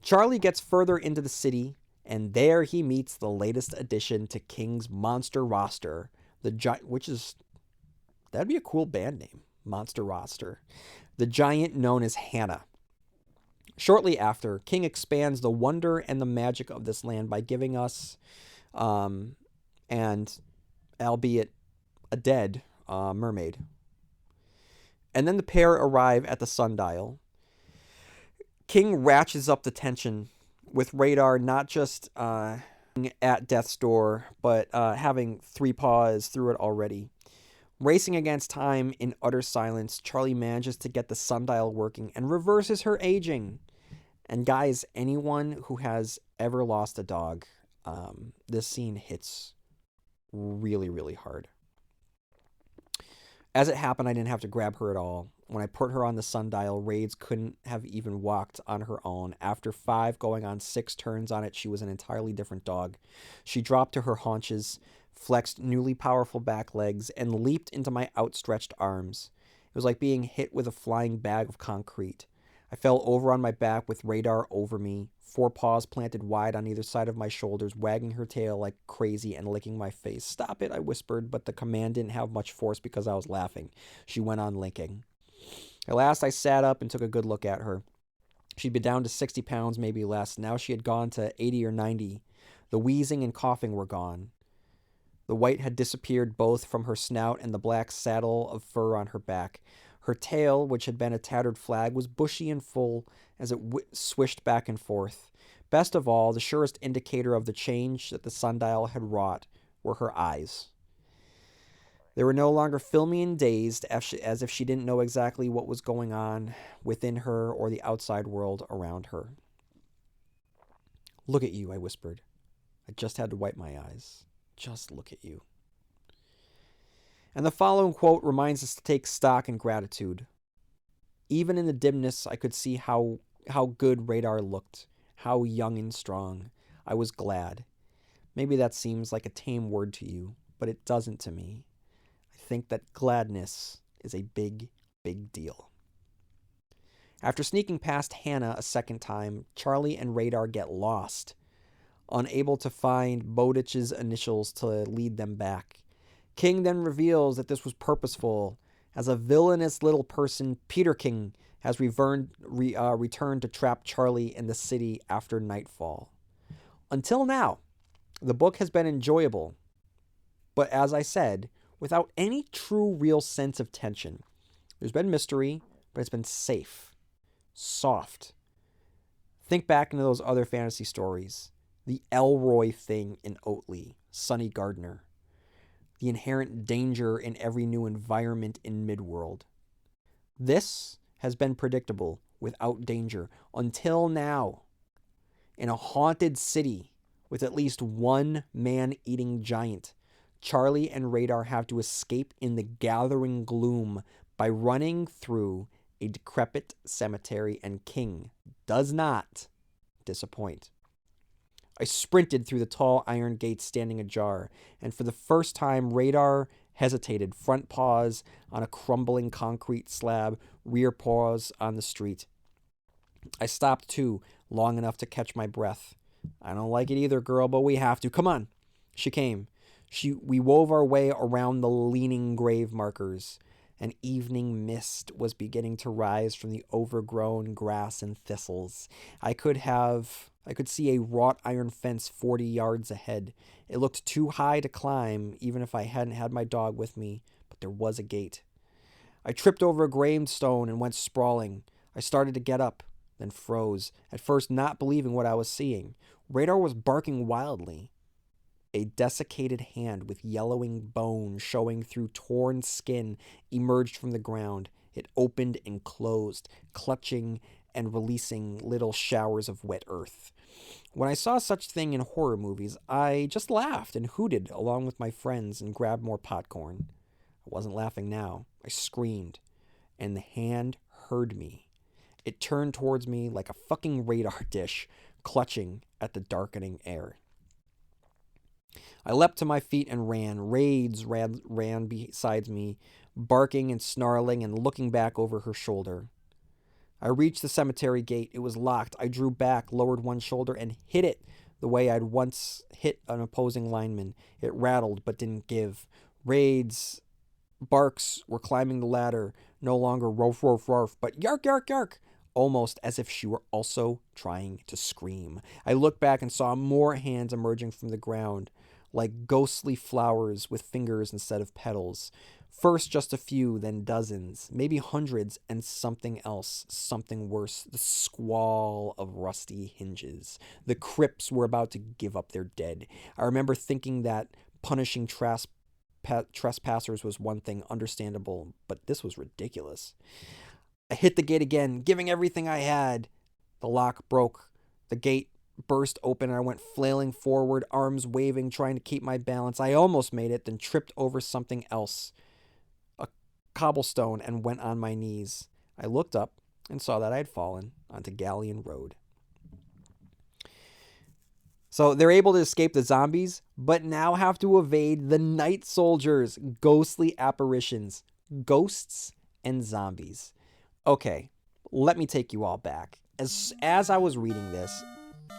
Charlie gets further into the city, and there he meets the latest addition to King's monster roster, that'd be a cool band name, Monster Roster, the giant known as Hannah. Shortly after, King expands the wonder and the magic of this land by giving us, and albeit a dead mermaid. And then the pair arrive at the sundial. King ratchets up the tension with Radar not just at death's door, but having three paws through it already. Racing against time in utter silence, Charlie manages to get the sundial working and reverses her aging. And guys, anyone who has ever lost a dog, this scene hits really, really hard. As it happened, I didn't have to grab her at all. When I put her on the sundial, Raids couldn't have even walked on her own. After 5 going on 6 turns on it, she was an entirely different dog. She dropped to her haunches, flexed newly powerful back legs, and leaped into my outstretched arms. It was like being hit with a flying bag of concrete. I fell over on my back with Radar over me, 4 paws planted wide on either side of my shoulders, wagging her tail like crazy and licking my face. "Stop it," I whispered, but the command didn't have much force because I was laughing. She went on licking. At last I sat up and took a good look at her. She'd been down to 60 pounds, maybe less. Now she had gone to 80 or 90. The wheezing and coughing were gone. The white had disappeared both from her snout and the black saddle of fur on her back. Her tail, which had been a tattered flag, was bushy and full as it swished back and forth. Best of all, the surest indicator of the change that the sundial had wrought were her eyes. They were no longer filmy and dazed, as if she didn't know exactly what was going on within her or the outside world around her. "Look at you," I whispered. I just had to wipe my eyes. "Just look at you." And the following quote reminds us to take stock in gratitude. Even in the dimness, I could see how good Radar looked, how young and strong. I was glad. Maybe that seems like a tame word to you, but it doesn't to me. I think that gladness is a big, big deal. After sneaking past Hannah a second time, Charlie and Radar get lost, unable to find Bowditch's initials to lead them back. King then reveals that this was purposeful, as a villainous little person, Peter King, has returned to trap Charlie in the city after nightfall. Until now, the book has been enjoyable, but as I said, without any true real sense of tension. There's been mystery, but it's been safe, soft. Think back into those other fantasy stories. The Elroy thing in Oatley, Sonny Gardner. The inherent danger in every new environment in Midworld. This has been predictable without danger until now. In a haunted city with at least one man-eating giant, Charlie and Radar have to escape in the gathering gloom by running through a decrepit cemetery, and King does not disappoint. I sprinted through the tall iron gates standing ajar, and for the first time, Radar hesitated, front paws on a crumbling concrete slab, rear paws on the street. I stopped too, long enough to catch my breath. "I don't like it either, girl, but we have to. Come on." She came. We wove our way around the leaning grave markers. An evening mist was beginning to rise from the overgrown grass and thistles. I could see a wrought iron fence 40 yards ahead. It looked too high to climb, even if I hadn't had my dog with me, but there was a gate. I tripped over a gravestone and went sprawling. I started to get up, then froze, at first not believing what I was seeing. Radar was barking wildly. A desiccated hand with yellowing bone showing through torn skin emerged from the ground. It opened and closed, clutching and releasing little showers of wet earth. When I saw such thing in horror movies, I just laughed and hooted along with my friends and grabbed more popcorn. I wasn't laughing now. I screamed, and the hand heard me. It turned towards me like a fucking radar dish, clutching at the darkening air. I leapt to my feet and ran. Raids ran beside me, barking and snarling and looking back over her shoulder. I reached the cemetery gate. It was locked. I drew back, lowered one shoulder, and hit it the way I'd once hit an opposing lineman. It rattled, but didn't give. Raids' barks were climbing the ladder, no longer rof, rof, rof, but yark, yark, yark, almost as if she were also trying to scream. I looked back and saw more hands emerging from the ground, like ghostly flowers with fingers instead of petals. First just a few, then dozens, maybe hundreds, and something else, something worse, the squall of rusty hinges. The crypts were about to give up their dead. I remember thinking that punishing trespassers was one thing, understandable, but this was ridiculous. I hit the gate again, giving everything I had. The lock broke. The gate burst open and I went flailing forward, arms waving, trying to keep my balance. I almost made it, then tripped over something else, a cobblestone, and went on my knees. I looked up and saw that I had fallen onto Galleon Road. So they're able to escape the zombies, but now have to evade the night soldiers, ghostly apparitions, ghosts and zombies. Okay, let me take you all back. As I was reading this,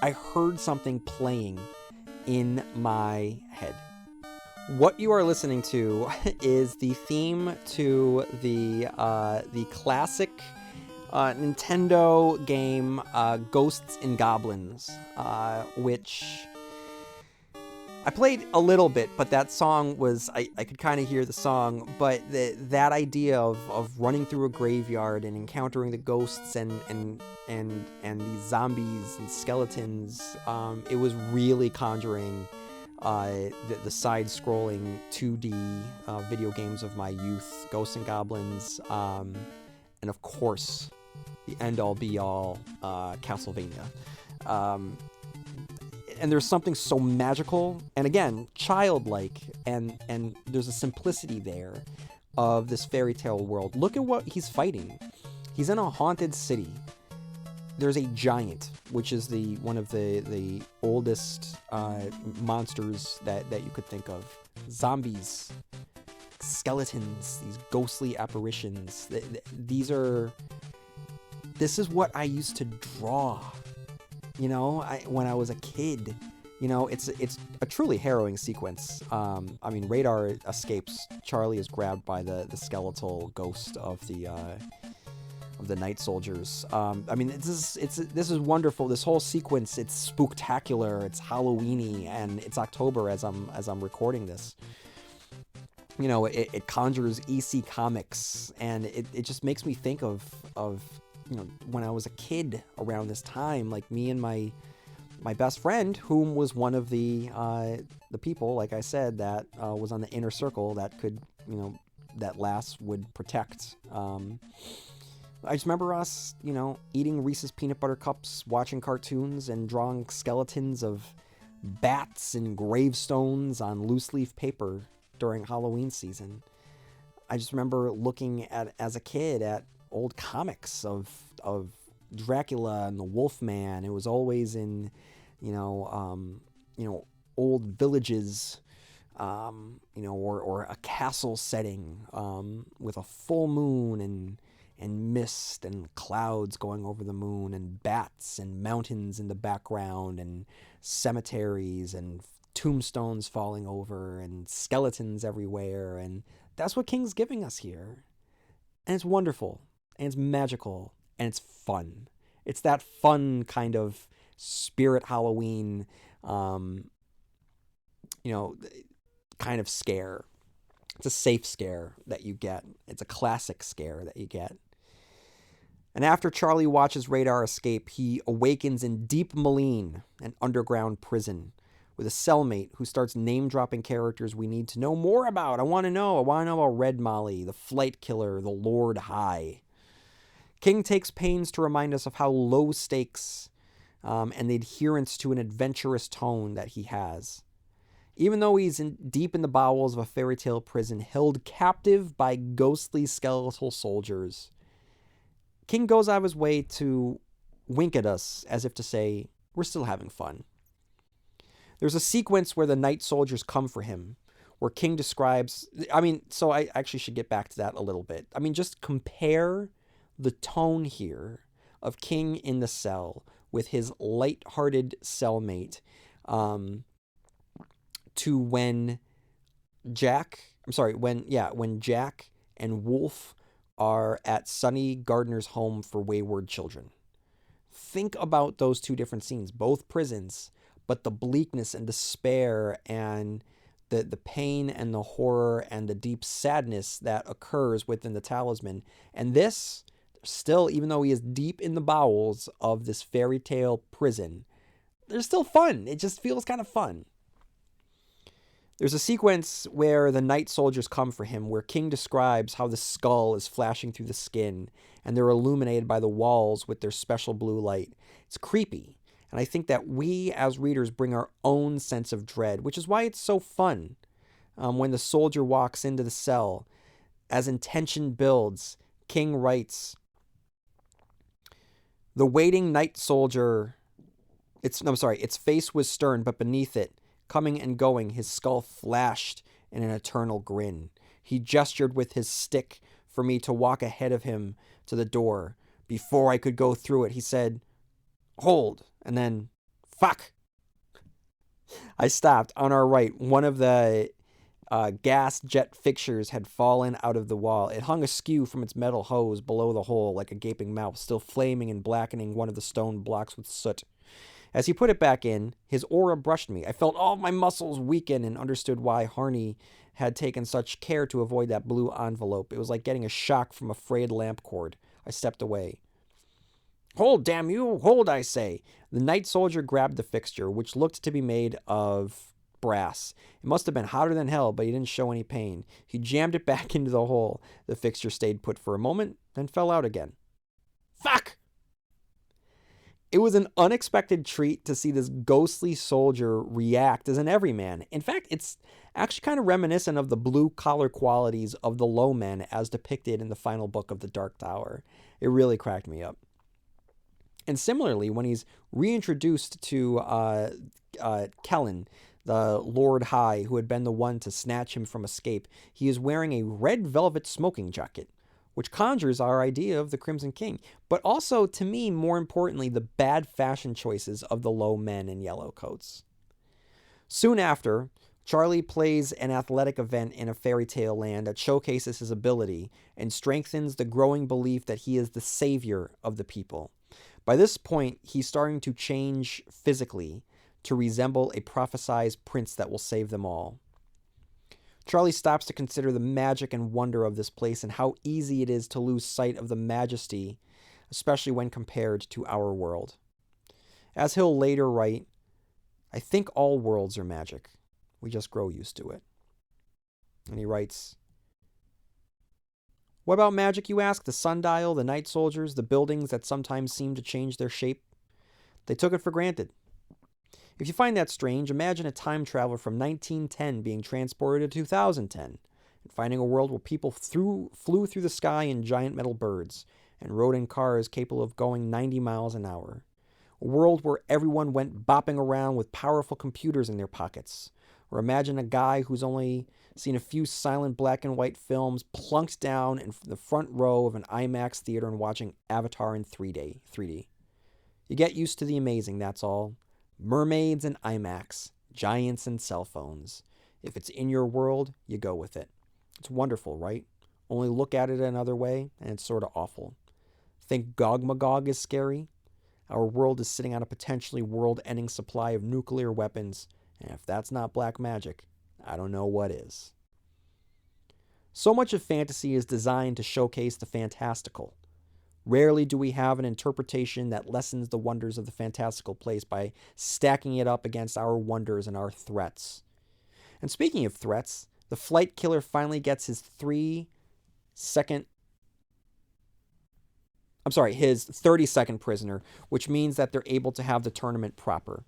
I heard something playing in my head. What you are listening to is the theme to the classic Nintendo game Ghosts and Goblins, which I played a little bit, but that song was I could kind of hear the song, but that idea of running through a graveyard and encountering the ghosts and these zombies and skeletons, it was really conjuring the side-scrolling 2D video games of my youth, Ghosts and Goblins, and of course the end-all be-all Castlevania. And there's something so magical and, again, childlike, and there's a simplicity there of this fairy tale world. Look at what he's fighting. He's in a haunted city. There's a giant, which is one of the oldest monsters that you could think of. Zombies, skeletons, these ghostly apparitions. This is what I used to draw. When I was a kid, it's a truly harrowing sequence. Radar escapes. Charlie is grabbed by the skeletal ghost of the night soldiers. This is wonderful. This whole sequence, it's spooktacular. It's Halloweeny, and it's October as I'm recording this. It conjures EC Comics, and it just makes me think of when I was a kid around this time, like me and my best friend, whom was one of the people, like I said, that was on the inner circle that could, that Lass would protect. I just remember us, eating Reese's peanut butter cups, watching cartoons, and drawing skeletons of bats and gravestones on loose leaf paper during Halloween season. I just remember looking as a kid at old comics of Dracula and the Wolfman. It was always in, old villages, or a castle setting, with a full moon and mist and clouds going over the moon and bats and mountains in the background and cemeteries and tombstones falling over and skeletons everywhere. And that's what King's giving us here. And it's wonderful. And it's magical, and it's fun. It's that fun kind of spirit Halloween, kind of scare. It's a safe scare that you get. It's a classic scare that you get. And after Charlie watches Radar escape, he awakens in Deep Maline, an underground prison, with a cellmate who starts name-dropping characters we need to know more about. I want to know about Red Molly, the Flight Killer, the Lord High. King takes pains to remind us of how low stakes and the adherence to an adventurous tone that he has. Even though he's deep in the bowels of a fairy tale prison, held captive by ghostly skeletal soldiers, King goes out of his way to wink at us as if to say, we're still having fun. There's a sequence where the night soldiers come for him, where King describes... so I actually should get back to that a little bit. Just compare the tone here of King in the cell with his light-hearted cellmate to when Jack and Wolf are at Sonny Gardner's home for wayward children. Think about those two different scenes, both prisons, but the bleakness and despair and the pain and the horror and the deep sadness that occurs within the talisman. And this, still, even though he is deep in the bowels of this fairy tale prison, they're still fun. It just feels kind of fun. There's a sequence where the night soldiers come for him, where King describes how the skull is flashing through the skin, and they're illuminated by the walls with their special blue light. It's creepy, and I think that we as readers bring our own sense of dread, which is why it's so fun. When the soldier walks into the cell, as tension builds, King writes, "The waiting night soldier, its face was stern, but beneath it, coming and going, his skull flashed in an eternal grin. He gestured with his stick for me to walk ahead of him to the door. Before I could go through it, he said, 'Hold,' and then, 'Fuck.' I stopped. On our right, one of the gas jet fixtures had fallen out of the wall. It hung askew from its metal hose below the hole like a gaping mouth, still flaming and blackening one of the stone blocks with soot. As he put it back in, his aura brushed me. I felt all my muscles weaken and understood why Harney had taken such care to avoid that blue envelope. It was like getting a shock from a frayed lamp cord. I stepped away. Hold, damn you! Hold, I say! The night soldier grabbed the fixture, which looked to be made of brass. It must have been hotter than hell, but he didn't show any pain. He jammed it back into the hole. The fixture stayed put for a moment, then fell out again. Fuck! It was an unexpected treat to see this ghostly soldier react as an everyman. In fact, it's actually kind of reminiscent of the blue-collar qualities of the low men as depicted in the final book of The Dark Tower. It really cracked me up. And similarly, when he's reintroduced to Kellen, the Lord High, who had been the one to snatch him from escape, he is wearing a red velvet smoking jacket, which conjures our idea of the Crimson King, but also, to me, more importantly, the bad fashion choices of the low men in yellow coats. Soon after, Charlie plays an athletic event in a fairy tale land that showcases his ability and strengthens the growing belief that he is the savior of the people. By this point, he's starting to change physically to resemble a prophesied prince that will save them all. Charlie stops to consider the magic and wonder of this place and how easy it is to lose sight of the majesty, especially when compared to our world. As he'll later write, I think all worlds are magic. We just grow used to it. And he writes, what about magic, you ask? The sundial, the night soldiers, the buildings that sometimes seem to change their shape? They took it for granted. If you find that strange, imagine a time traveler from 1910 being transported to 2010 and finding a world where people flew through the sky in giant metal birds and rode in cars capable of going 90 miles an hour. A world where everyone went bopping around with powerful computers in their pockets. Or imagine a guy who's only seen a few silent black and white films plunked down in the front row of an IMAX theater and watching Avatar in 3D. You get used to the amazing, that's all. Mermaids and IMAX, giants and cell phones. If it's in your world, you go with it. It's wonderful, right? Only look at it another way, and it's sort of awful. Think Gog Magog is scary? Our world is sitting on a potentially world-ending supply of nuclear weapons, and if that's not black magic, I don't know what is. So much of fantasy is designed to showcase the fantastical. Rarely do we have an interpretation that lessens the wonders of the fantastical place by stacking it up against our wonders and our threats. And speaking of threats, the flight killer finally gets his 30-second prisoner, which means that they're able to have the tournament proper.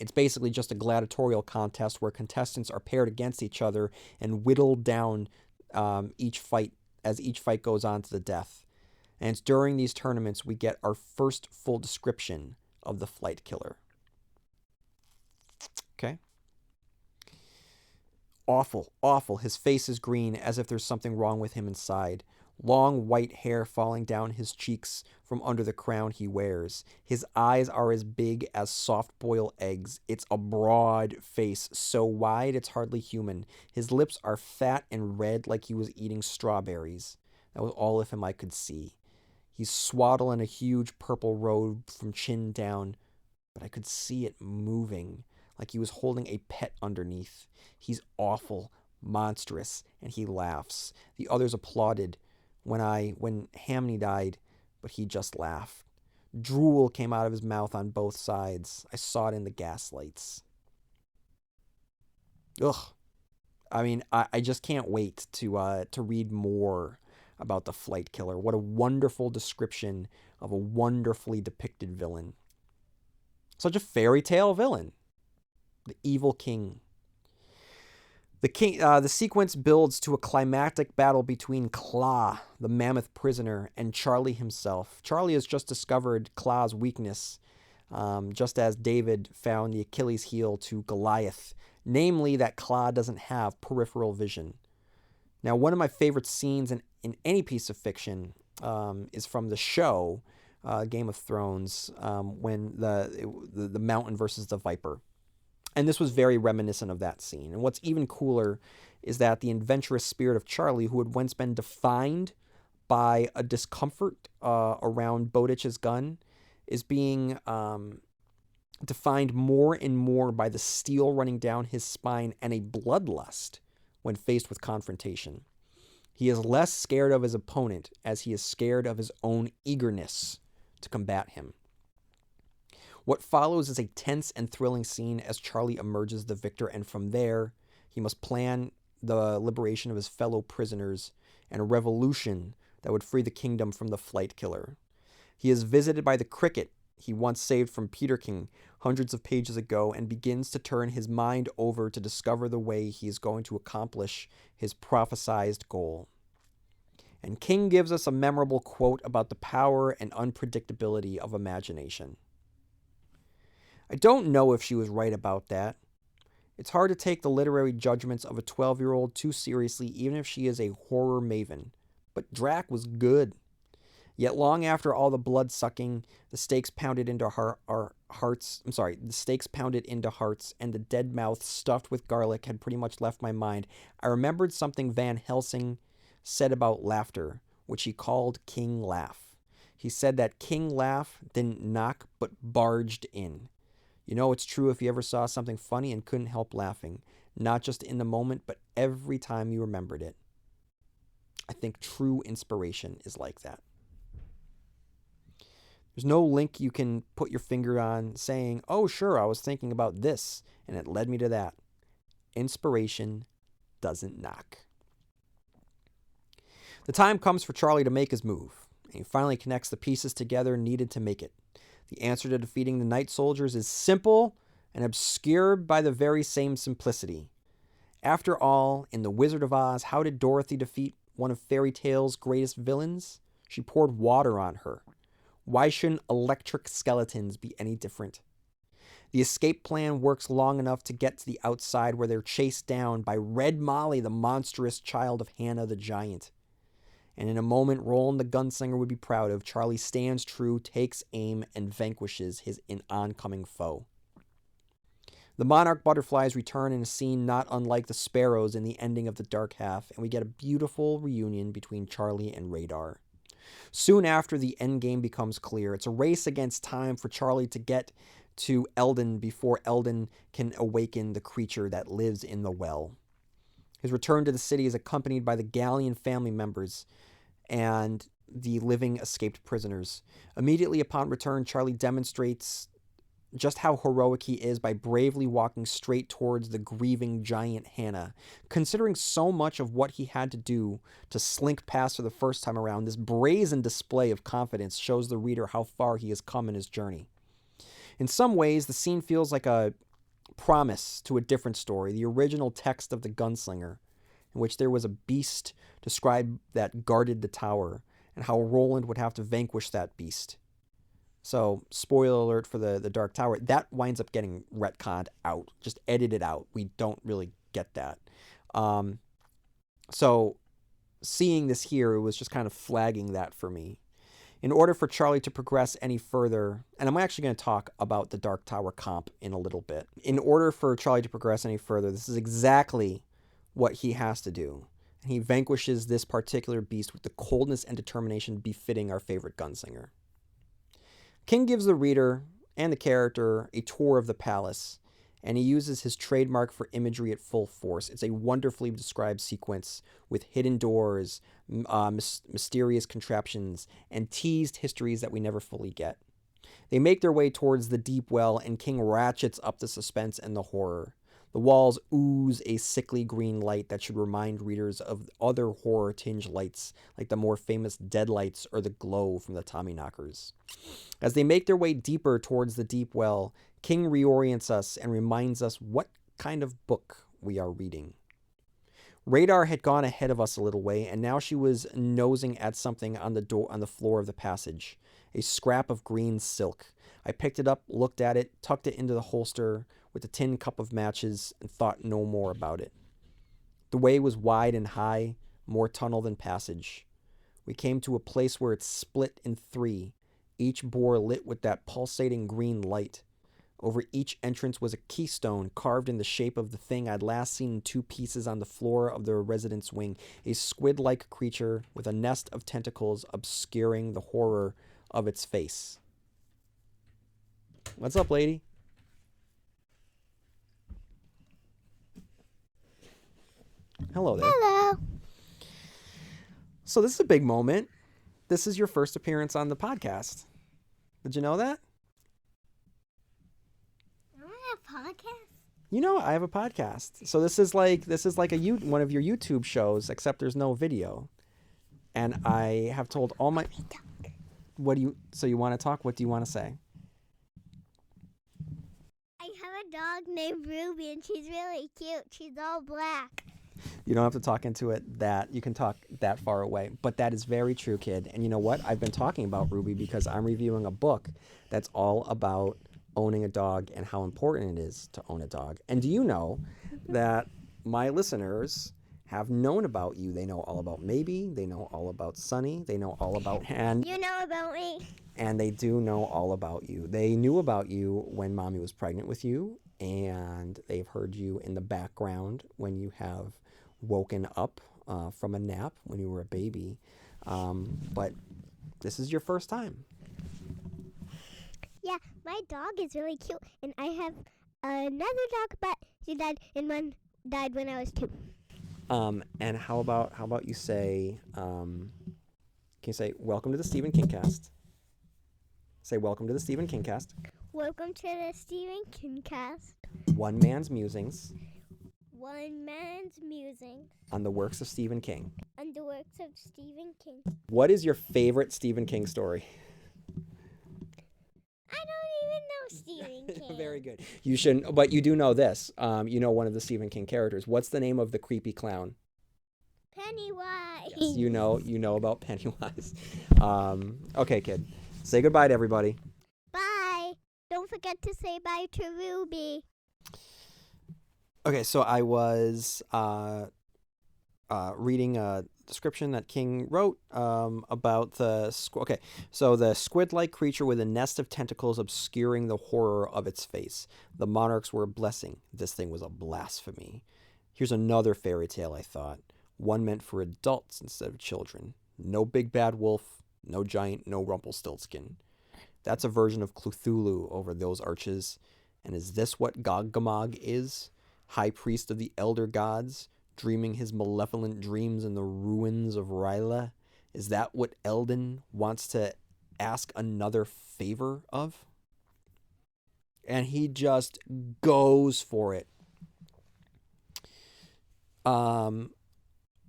It's basically just a gladiatorial contest where contestants are paired against each other and whittled down each fight goes on to the death. And it's during these tournaments we get our first full description of the flight killer. Okay? Awful, awful. His face is green as if there's something wrong with him inside. Long white hair falling down his cheeks from under the crown he wears. His eyes are as big as soft-boiled eggs. It's a broad face, so wide it's hardly human. His lips are fat and red like he was eating strawberries. That was all of him I could see. He's swaddled in a huge purple robe from chin down, but I could see it moving, like he was holding a pet underneath. He's awful, monstrous, and he laughs. The others applauded when Hamney died, but he just laughed. Drool came out of his mouth on both sides. I saw it in the gaslights. Ugh. I mean, I just can't wait to read more about the flight killer. What a wonderful description of a wonderfully depicted villain. Such a fairy tale villain. The evil king. The sequence builds to a climactic battle between Claw, the mammoth prisoner, and Charlie himself. Charlie has just discovered Claw's weakness, just as David found the Achilles heel to Goliath, namely that Claw doesn't have peripheral vision. Now, one of my favorite scenes in any piece of fiction is from the show Game of Thrones, when the mountain versus the viper. And this was very reminiscent of that scene. And what's even cooler is that the adventurous spirit of Charlie, who had once been defined by a discomfort around Bowditch's gun, is being defined more and more by the steel running down his spine and a bloodlust when faced with confrontation. He is less scared of his opponent as he is scared of his own eagerness to combat him. What follows is a tense and thrilling scene as Charlie emerges the victor, and from there, he must plan the liberation of his fellow prisoners and a revolution that would free the kingdom from the Flight Killer. He is visited by the cricket he once saved from Peterkin hundreds of pages ago and begins to turn his mind over to discover the way he is going to accomplish his prophesized goal. And King gives us a memorable quote about the power and unpredictability of imagination. I don't know if she was right about that. It's hard to take the literary judgments of a 12-year-old too seriously, even if she is a horror maven. But Drac was good. Yet long after all the blood-sucking, the stakes pounded into the stakes pounded into hearts, and the dead mouth stuffed with garlic had pretty much left my mind, I remembered something Van Helsing said about laughter, which he called King Laugh. He said that King Laugh didn't knock, but barged in. You know, it's true if you ever saw something funny and couldn't help laughing, not just in the moment, but every time you remembered it. I think true inspiration is like that. There's no link you can put your finger on saying, oh, sure, I was thinking about this, and it led me to that. Inspiration doesn't knock. The time comes for Charlie to make his move, and he finally connects the pieces together needed to make it. The answer to defeating the Night Soldiers is simple and obscured by the very same simplicity. After all, in The Wizard of Oz, how did Dorothy defeat one of fairy tale's greatest villains? She poured water on her. Why shouldn't electric skeletons be any different? The escape plan works long enough to get to the outside where they're chased down by Red Molly, the monstrous child of Hannah the Giant. And in a moment Roland the Gunslinger would be proud of, Charlie stands true, takes aim, and vanquishes his oncoming foe. The monarch butterflies return in a scene not unlike the sparrows in the ending of The Dark Half, and we get a beautiful reunion between Charlie and Radar. Soon after, the endgame becomes clear. It's a race against time for Charlie to get to Eldon before Eldon can awaken the creature that lives in the well. His return to the city is accompanied by the Galleon family members and the living escaped prisoners. Immediately upon return, Charlie demonstrates just how heroic he is by bravely walking straight towards the grieving giant Hannah. Considering so much of what he had to do to slink past her the first time around, this brazen display of confidence shows the reader how far he has come in his journey. In some ways, the scene feels like a promise to a different story, the original text of The Gunslinger, in which there was a beast described that guarded the tower, and how Roland would have to vanquish that beast. So, spoiler alert for the Dark Tower, that winds up getting retconned out, just edited out. We don't really get that. So, seeing this here, it was just kind of flagging that for me. In order for Charlie to progress any further, and I'm actually going to talk about the Dark Tower comp in a little bit. In order for Charlie to progress any further, this is exactly what he has to do. And he vanquishes this particular beast with the coldness and determination befitting our favorite gunslinger. King gives the reader and the character a tour of the palace, and he uses his trademark for imagery at full force. It's a wonderfully described sequence with hidden doors, mysterious contraptions, and teased histories that we never fully get. They make their way towards the deep well, and King ratchets up the suspense and the horror. The walls ooze a sickly green light that should remind readers of other horror-tinged lights, like the more famous Deadlights or the glow from the Tommyknockers. As they make their way deeper towards the deep well, King reorients us and reminds us what kind of book we are reading. Radar had gone ahead of us a little way, and now she was nosing at something on the floor of the passage, a scrap of green silk. I picked it up, looked at it, tucked it into the holster with a tin cup of matches, and thought no more about it. The way was wide and high, more tunnel than passage. We came to a place where it split in three, each bore lit with that pulsating green light. Over each entrance was a keystone carved in the shape of the thing I'd last seen in two pieces on the floor of the residence wing, a squid-like creature with a nest of tentacles obscuring the horror of its face. What's up, lady? Hello there. Hello. So this is a big moment. This is your first appearance on the podcast. Did you know that? I want a podcast. You know I have a podcast. So this is like one of your YouTube shows, except there's no video. And I have told all my what do you so you want to talk? What do you want to say? I have a dog named Ruby, and she's really cute. She's all black. You don't have to talk into it that you can talk that far away. But that is very true, kid. And you know what? I've been talking about Ruby because I'm reviewing a book that's all about owning a dog and how important it is to own a dog. And do you know that my listeners have known about you? They know all about Maybe, they know all about Sunny, they know all about You know about me? and they do know all about you. They knew about you when Mommy was pregnant with you, and they've heard you in the background when you have woken up from a nap when you were a baby. But this is your first time. Yeah, my dog is really cute, and I have another dog, but she died, and one died when I was 2. And how about you say, can you say welcome to the Stephen King cast? Say welcome to the Stephen King cast. Welcome to the stephenkingcast. One man's musings One man's musings on the works of Stephen King. on the works of Stephen King. What is your favorite Stephen King story? I don't even know Stephen King. Very good. You shouldn't, but you do know this. You know one of the Stephen King characters. What's the name of the creepy clown? Pennywise. Yes, you know about Pennywise. Okay, kid. Say goodbye to everybody. Bye. Don't forget to say bye to Ruby. Okay, so I was reading a description that King wrote about okay, so the squid-like creature with a nest of tentacles obscuring the horror of its face. The monarchs were a blessing. This thing was a blasphemy. Here's another fairy tale, I thought. One meant for adults instead of children. No big bad wolf, no giant, no Rumpelstiltskin. That's a version of Cthulhu over those arches. And is this what Gog-Gamog is? High priest of the elder gods, dreaming his malevolent dreams in the ruins of Ryla? Is that what Eldon wants to ask another favor of? And he just goes for it.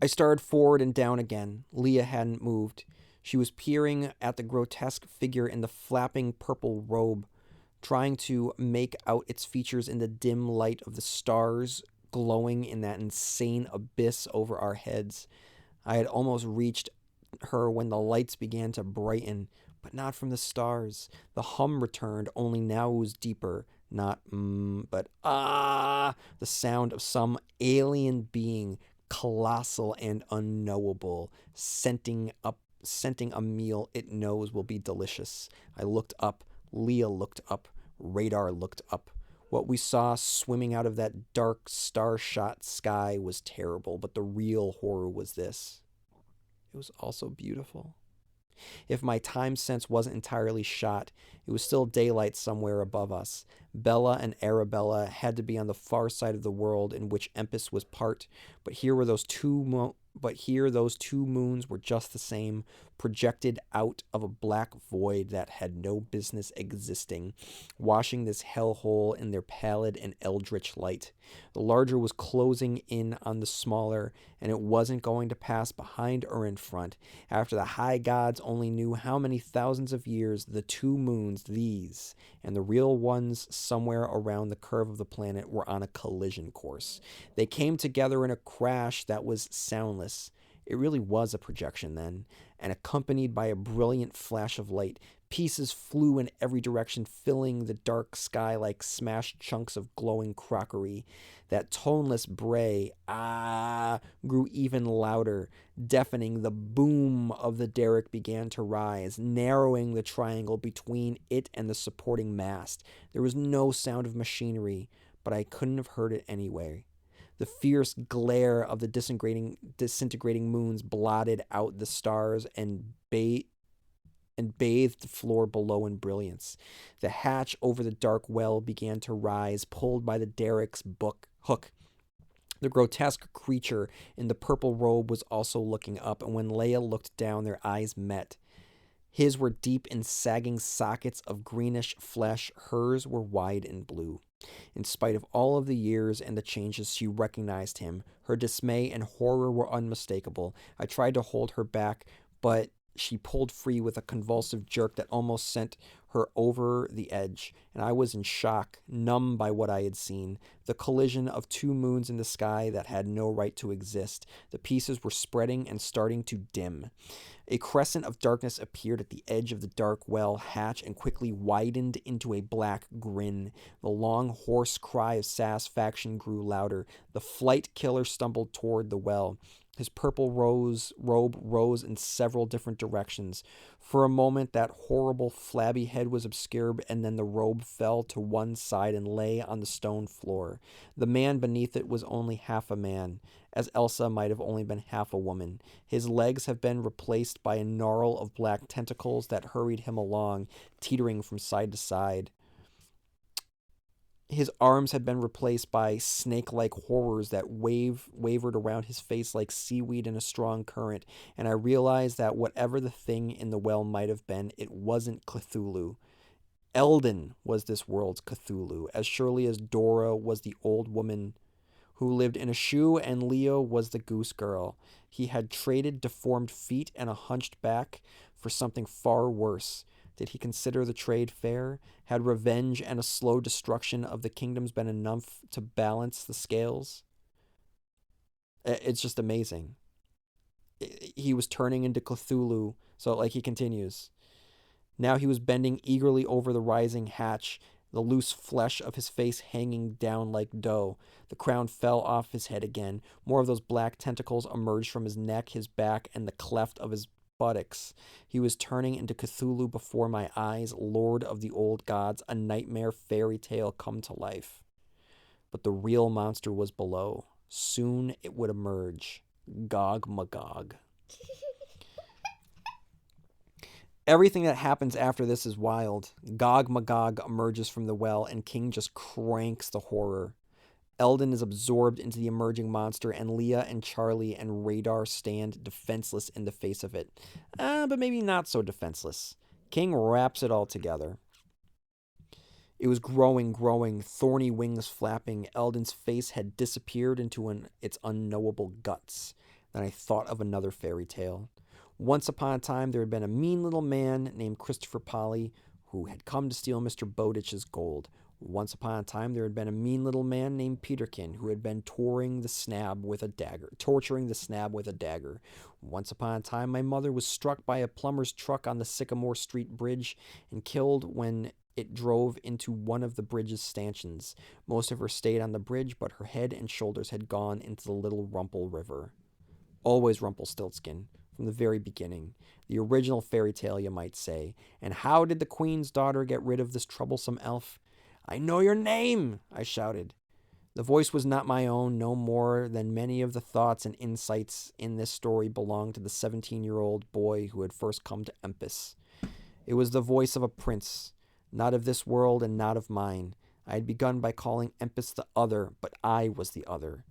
I started forward and down again. Leah hadn't moved. She was peering at the grotesque figure in the flapping purple robe, trying to make out its features in the dim light of the stars glowing in that insane abyss over our heads. I had almost reached her when the lights began to brighten, but not from the stars. The hum returned, only now it was deeper. Not but the sound of some alien being, colossal and unknowable, scenting a meal it knows will be delicious. I looked up. Leah looked up. Radar looked up. What we saw swimming out of that dark, star-shot sky was terrible, but the real horror was this. It was also beautiful. If my time sense wasn't entirely shot, it was still daylight somewhere above us. Bella and Arabella had to be on the far side of the world in which Empus was part, but here those two moons were just the same, projected out of a black void that had no business existing, washing this hellhole in their pallid and eldritch light. The larger was closing in on the smaller, and it wasn't going to pass behind or in front. After the high gods only knew how many thousands of years, the two moons, these, and the real ones somewhere around the curve of the planet, were on a collision course. They came together in a crash that was soundless. It really was a projection then, and accompanied by a brilliant flash of light. Pieces flew in every direction, filling the dark sky like smashed chunks of glowing crockery. That toneless bray, grew even louder, deafening. The boom of the derrick began to rise, narrowing the triangle between it and the supporting mast. There was no sound of machinery, but I couldn't have heard it anyway. The fierce glare of the disintegrating moons blotted out the stars and bathed the floor below in brilliance. The hatch over the dark well began to rise, pulled by the derrick's hook. The grotesque creature in the purple robe was also looking up, and when Leia looked down, their eyes met. His were deep in sagging sockets of greenish flesh, hers were wide and blue. In spite of all of the years and the changes, she recognized him. Her dismay and horror were unmistakable. I tried to hold her back, but she pulled free with a convulsive jerk that almost sent her over the edge, and I was in shock, numb by what I had seen. The collision of two moons in the sky that had no right to exist. The pieces were spreading and starting to dim. A crescent of darkness appeared at the edge of the dark well hatch and quickly widened into a black grin. The long, hoarse cry of satisfaction grew louder. The flight killer stumbled toward the well. His purple robe rose in several different directions. For a moment, that horrible, flabby head was obscured, and then the robe fell to one side and lay on the stone floor. The man beneath it was only half a man, as Elsa might have only been half a woman. His legs have been replaced by a gnarl of black tentacles that hurried him along, teetering from side to side. His arms had been replaced by snake-like horrors that wavered around his face like seaweed in a strong current, and I realized that whatever the thing in the well might have been, it wasn't Cthulhu. Eldon was this world's Cthulhu, as surely as Dora was the old woman who lived in a shoe and Leo was the goose girl. He had traded deformed feet and a hunched back for something far worse. Did he consider the trade fair? Had revenge and a slow destruction of the kingdoms been enough to balance the scales? It's just amazing. He was turning into Cthulhu. So, like, he continues. Now he was bending eagerly over the rising hatch, the loose flesh of his face hanging down like dough. The crown fell off his head again. More of those black tentacles emerged from his neck, his back, and the cleft of his buttocks. He was turning into Cthulhu before my eyes, lord of the old gods, a nightmare fairy tale come to life. But the real monster was below. Soon it would emerge. Gog Magog. Everything that happens after this is wild. Gog Magog emerges from the well, and King just cranks the horror. Eldon is absorbed into the emerging monster, and Leah and Charlie and Radar stand defenseless in the face of it. But maybe not so defenseless. King wraps it all together. It was growing, thorny wings flapping. Eldon's face had disappeared into its unknowable guts. Then I thought of another fairy tale. Once upon a time, there had been a mean little man named Christopher Polly who had come to steal Mr. Bowditch's gold. Once upon a time, there had been a mean little man named Peterkin who had been torturing the snab with a dagger. Once upon a time, my mother was struck by a plumber's truck on the Sycamore Street Bridge and killed when it drove into one of the bridge's stanchions. Most of her stayed on the bridge, but her head and shoulders had gone into the Little Rumple River. Always Rumpelstiltskin, from the very beginning. The original fairy tale, you might say. And how did the queen's daughter get rid of this troublesome elf? "I know your name!" I shouted. The voice was not my own, no more than many of the thoughts and insights in this story belonged to the 17-year-old boy who had first come to Empis. It was the voice of a prince, not of this world and not of mine. I had begun by calling Empis the other, but I was the other.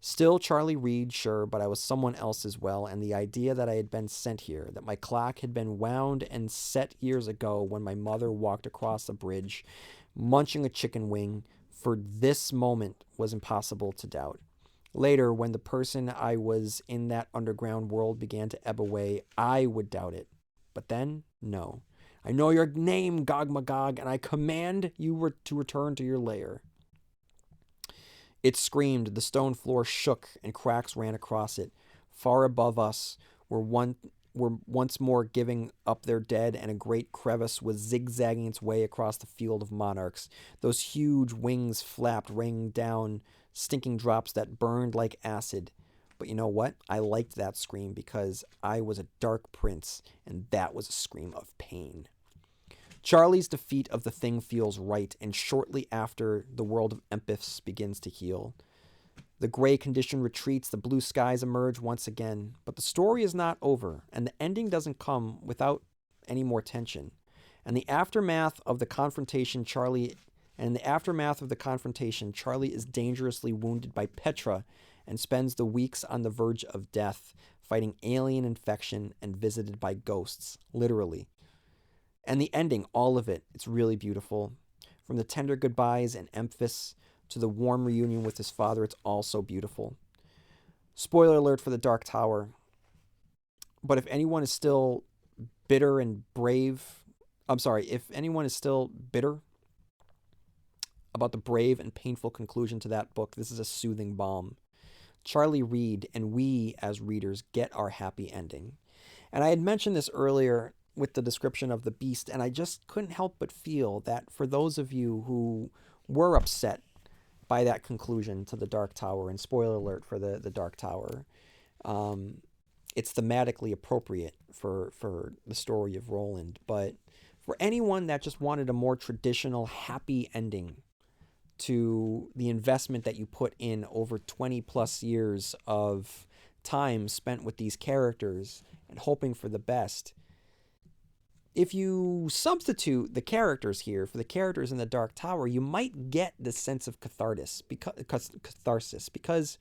Still Charlie Reed, sure, but I was someone else as well, and the idea that I had been sent here, that my clock had been wound and set years ago when my mother walked across the bridge, munching a chicken wing, for this moment was impossible to doubt. Later, when the person I was in that underground world began to ebb away, I would doubt it. But then, no. "I know your name, Gog Magog, and I command you to return to your lair." It screamed, the stone floor shook, and cracks ran across it. Far above us were once more giving up their dead, and a great crevice was zigzagging its way across the field of monarchs. Those huge wings flapped, raining down stinking drops that burned like acid. But you know what? I liked that scream because I was a dark prince, and that was a scream of pain. Charlie's defeat of the thing feels right, and shortly after, the world of Empis begins to heal. The gray condition retreats, the blue skies emerge once again. But the story is not over, and the ending doesn't come without any more tension. In the aftermath of the confrontation, Charlie is dangerously wounded by Petra and spends the weeks on the verge of death, fighting alien infection and visited by ghosts, literally. And the ending, all of it, it's really beautiful. From the tender goodbyes and Memphis to the warm reunion with his father, it's all so beautiful. Spoiler alert for The Dark Tower. But if anyone is still bitter and brave, I'm sorry, if anyone is still bitter about the brave and painful conclusion to that book, this is a soothing balm. Charlie read, and we as readers get our happy ending. And I had mentioned this earlier with the description of the beast, and I just couldn't help but feel that for those of you who were upset by that conclusion to the Dark Tower, and spoiler alert for the Dark Tower, um, it's thematically appropriate for the story of Roland. But for anyone that just wanted a more traditional, happy ending to the investment that you put in over 20 plus years of time spent with these characters and hoping for the best, if you substitute the characters here for the characters in the Dark Tower, you might get this sense of catharsis because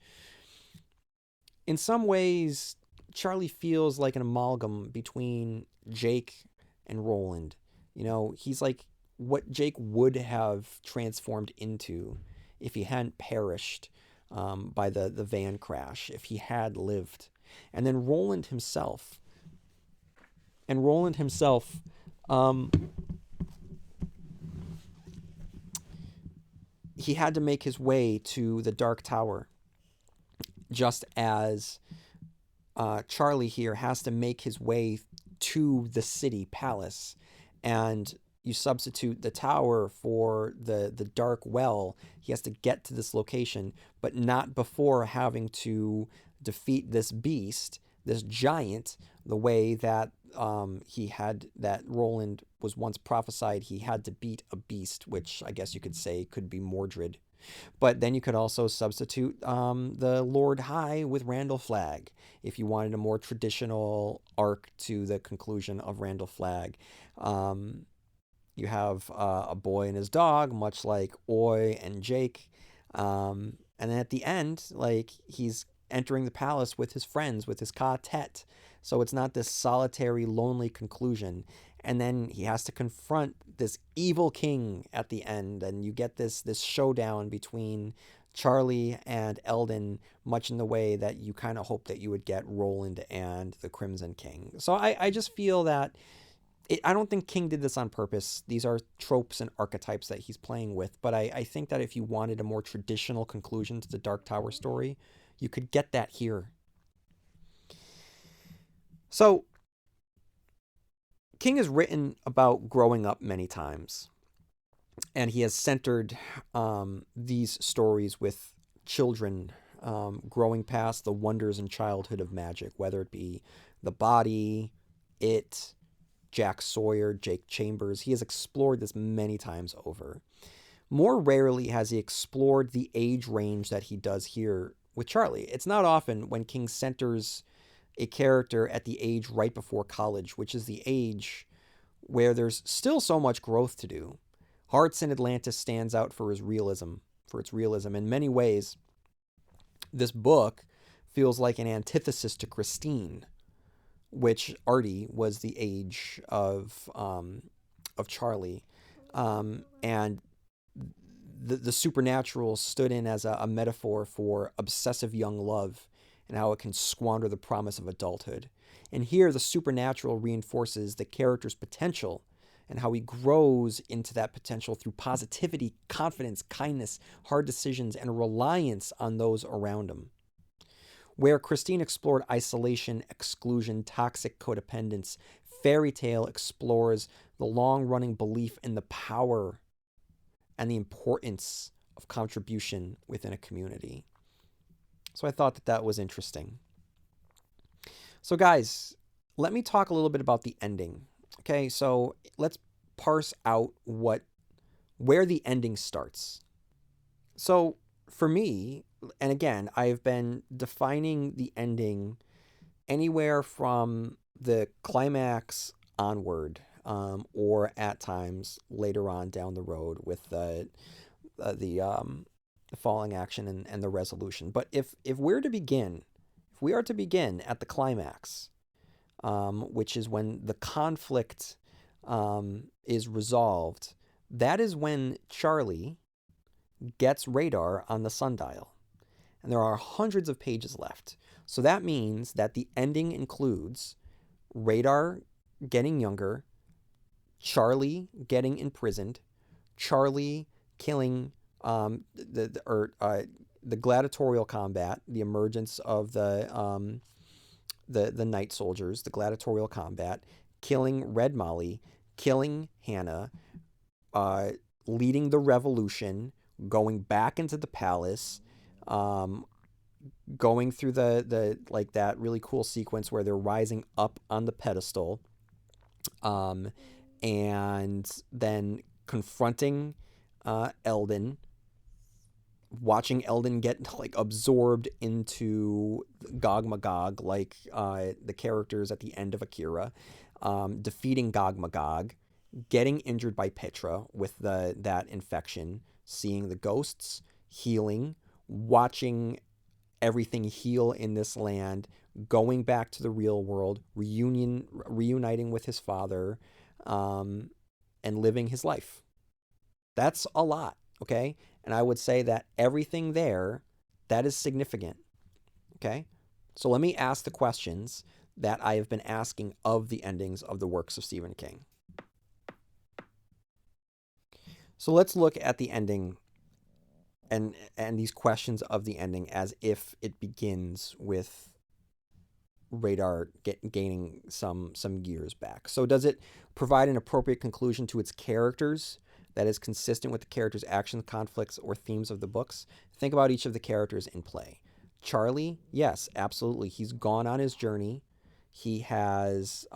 in some ways Charlie feels like an amalgam between Jake and Roland. You know, he's like what Jake would have transformed into if he hadn't perished by the van crash, if he had lived. And then Roland himself. And Roland himself, um, he had to make his way to the Dark Tower, just as Charlie here has to make his way to the city palace. And you substitute the tower for the dark well. He has to get to this location, but not before having to defeat this beast, this giant, the way that that Roland was once prophesied he had to beat a beast, which I guess you could say could be Mordred. But then you could also substitute the Lord High with Randall Flagg if you wanted a more traditional arc to the conclusion of Randall Flagg. Um, you have a boy and his dog, much like Oy and Jake. And then at the end, like he's entering the palace with his friends, with his quartet. So it's not this solitary, lonely conclusion. And then he has to confront this evil king at the end, and you get this showdown between Charlie and Eldon, much in the way that you kind of hope that you would get Roland and the Crimson King. So I just feel that I don't think King did this on purpose. These are tropes and archetypes that he's playing with. But I think that if you wanted a more traditional conclusion to the Dark Tower story, you could get that here. So King has written about growing up many times, and he has centered these stories with children growing past the wonders and childhood of magic, whether it be the body, it, Jack Sawyer, Jake Chambers. He has explored this many times over. More rarely has he explored the age range that he does here with Charlie. It's not often when King centers a character at the age right before college, which is the age where there's still so much growth to do. Hearts in Atlantis stands out for his realism, for its realism. In many ways, this book feels like an antithesis to Christine, which Artie was the age of Charlie, and the supernatural stood in as a metaphor for obsessive young love and how it can squander the promise of adulthood. And here, the supernatural reinforces the character's potential and how he grows into that potential through positivity, confidence, kindness, hard decisions, and a reliance on those around him. Where Christine explored isolation, exclusion, toxic codependence, Fairy Tale explores the long running belief in the power and the importance of contribution within a community. So I thought that that was interesting. So, guys, let me talk a little bit about the ending. Okay, so let's parse out where the ending starts. So, for me, and again, I've been defining the ending anywhere from the climax onward, or at times later on down the road with the the falling action and the resolution. But if we're to begin, if we are to begin at the climax, which is when the conflict is resolved, that is when Charlie gets radar on the sundial. And there are hundreds of pages left. So that means that the ending includes radar getting younger, Charlie getting imprisoned, Charlie killing the gladiatorial combat, the emergence of the night soldiers, the gladiatorial combat, killing Red Molly, killing Hannah, uh, leading the revolution, going back into the palace, um, going through the like that really cool sequence where they're rising up on the pedestal, um, and then confronting Eldon, watching Eldon get like absorbed into Gog Magog, like the characters at the end of Akira, defeating Gog Magog, getting injured by Petra with that infection, seeing the ghosts, healing, watching everything heal in this land, going back to the real world, reuniting with his father, um, and living his life. That's a lot, okay? And I would say that everything there, that is significant, okay? So let me ask the questions that I have been asking of the endings of the works of Stephen King. So let's look at the ending and these questions of the ending as if it begins with radar gaining some gears back. So does it provide an appropriate conclusion to its characters that is consistent with the characters' actions, conflicts, or themes of the books? Think about each of the characters in play. Charlie, yes, absolutely. He's gone on his journey. He has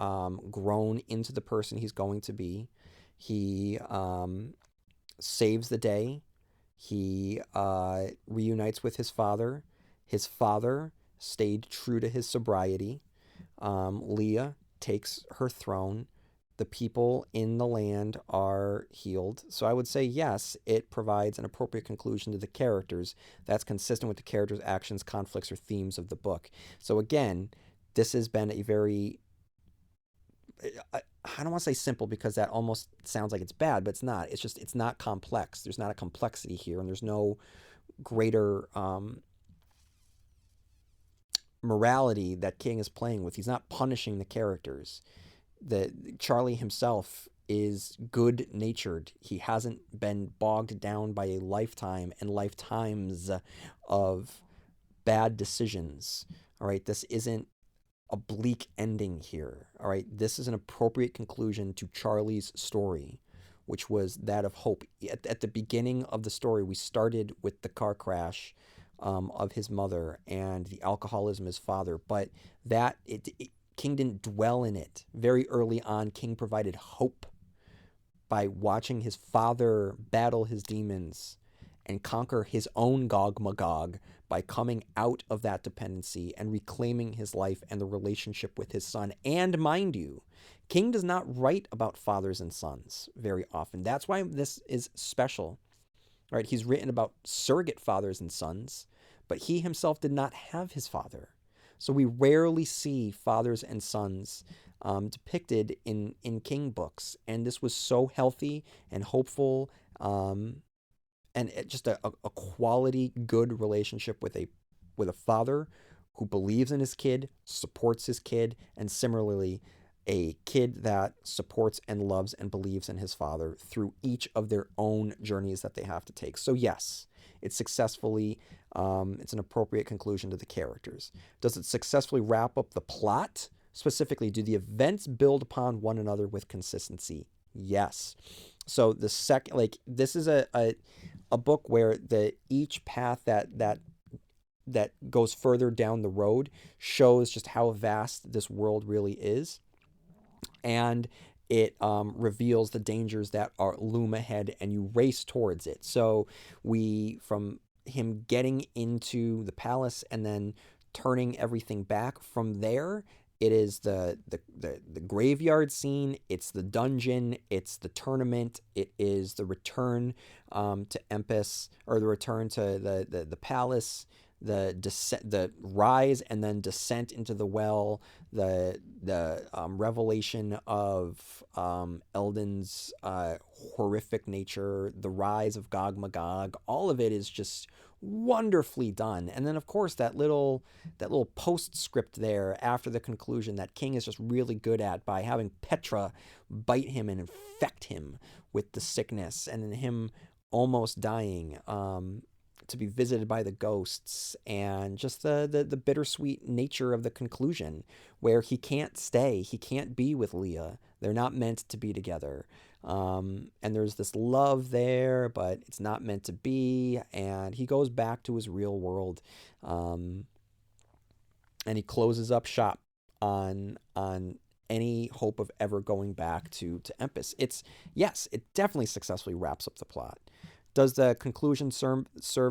grown into the person he's going to be. He saves the day. He reunites with his father. His father stayed true to his sobriety. Leah takes her throne. The people in the land are healed. So I would say, yes, it provides an appropriate conclusion to the characters that's consistent with the characters' actions, conflicts, or themes of the book. So again, this has been a very, I don't want to say simple because that almost sounds like it's bad, but it's not. It's just, it's not complex. There's not a complexity here, and there's no greater morality that King is playing with. He's not punishing the characters. Charlie himself is good natured. He hasn't been bogged down by a lifetime and lifetimes of bad decisions. All right, this isn't a bleak ending here. All right, this is an appropriate conclusion to Charlie's story, which was that of hope. At the beginning of the story, we started with the car crash of his mother and the alcoholism of his father, but King didn't dwell in it. Very early on, King provided hope by watching his father battle his demons and conquer his own Gog Magog by coming out of that dependency and reclaiming his life and the relationship with his son. And mind you, King does not write about fathers and sons very often. That's why this is special, right? He's written about surrogate fathers and sons, but he himself did not have his father. So we rarely see fathers and sons depicted in King books. And this was so healthy and hopeful, and just a quality, good relationship with a father who believes in his kid, supports his kid, and similarly, a kid that supports and loves and believes in his father through each of their own journeys that they have to take. So yes, it's successfully, it's an appropriate conclusion to the characters. Does it successfully wrap up the plot? Specifically, do the events build upon one another with consistency? Yes. So the second, like this is a book where each path that goes further down the road shows just how vast this world really is, and it reveals the dangers that are loom ahead, and you race towards it. So from him getting into the palace and then turning everything back from there It is the graveyard scene. It's the dungeon. It's the tournament. It is the return to Empus, or the return to the palace. The rise and then descent into the well. The revelation of Eldon's horrific nature. The rise of Gog Magog. All of it is just wonderfully done. And then of course that little postscript there after the conclusion that King is just really good at, by having Petra bite him and infect him with the sickness, and then him almost dying, to be visited by the ghosts, and just the bittersweet nature of the conclusion, where he can't stay, he can't be with Leah. They're not meant to be together. And there's this love there, but it's not meant to be. And he goes back to his real world, and he closes up shop on any hope of ever going back to Empus. Yes, it definitely successfully wraps up the plot. Does the conclusion serve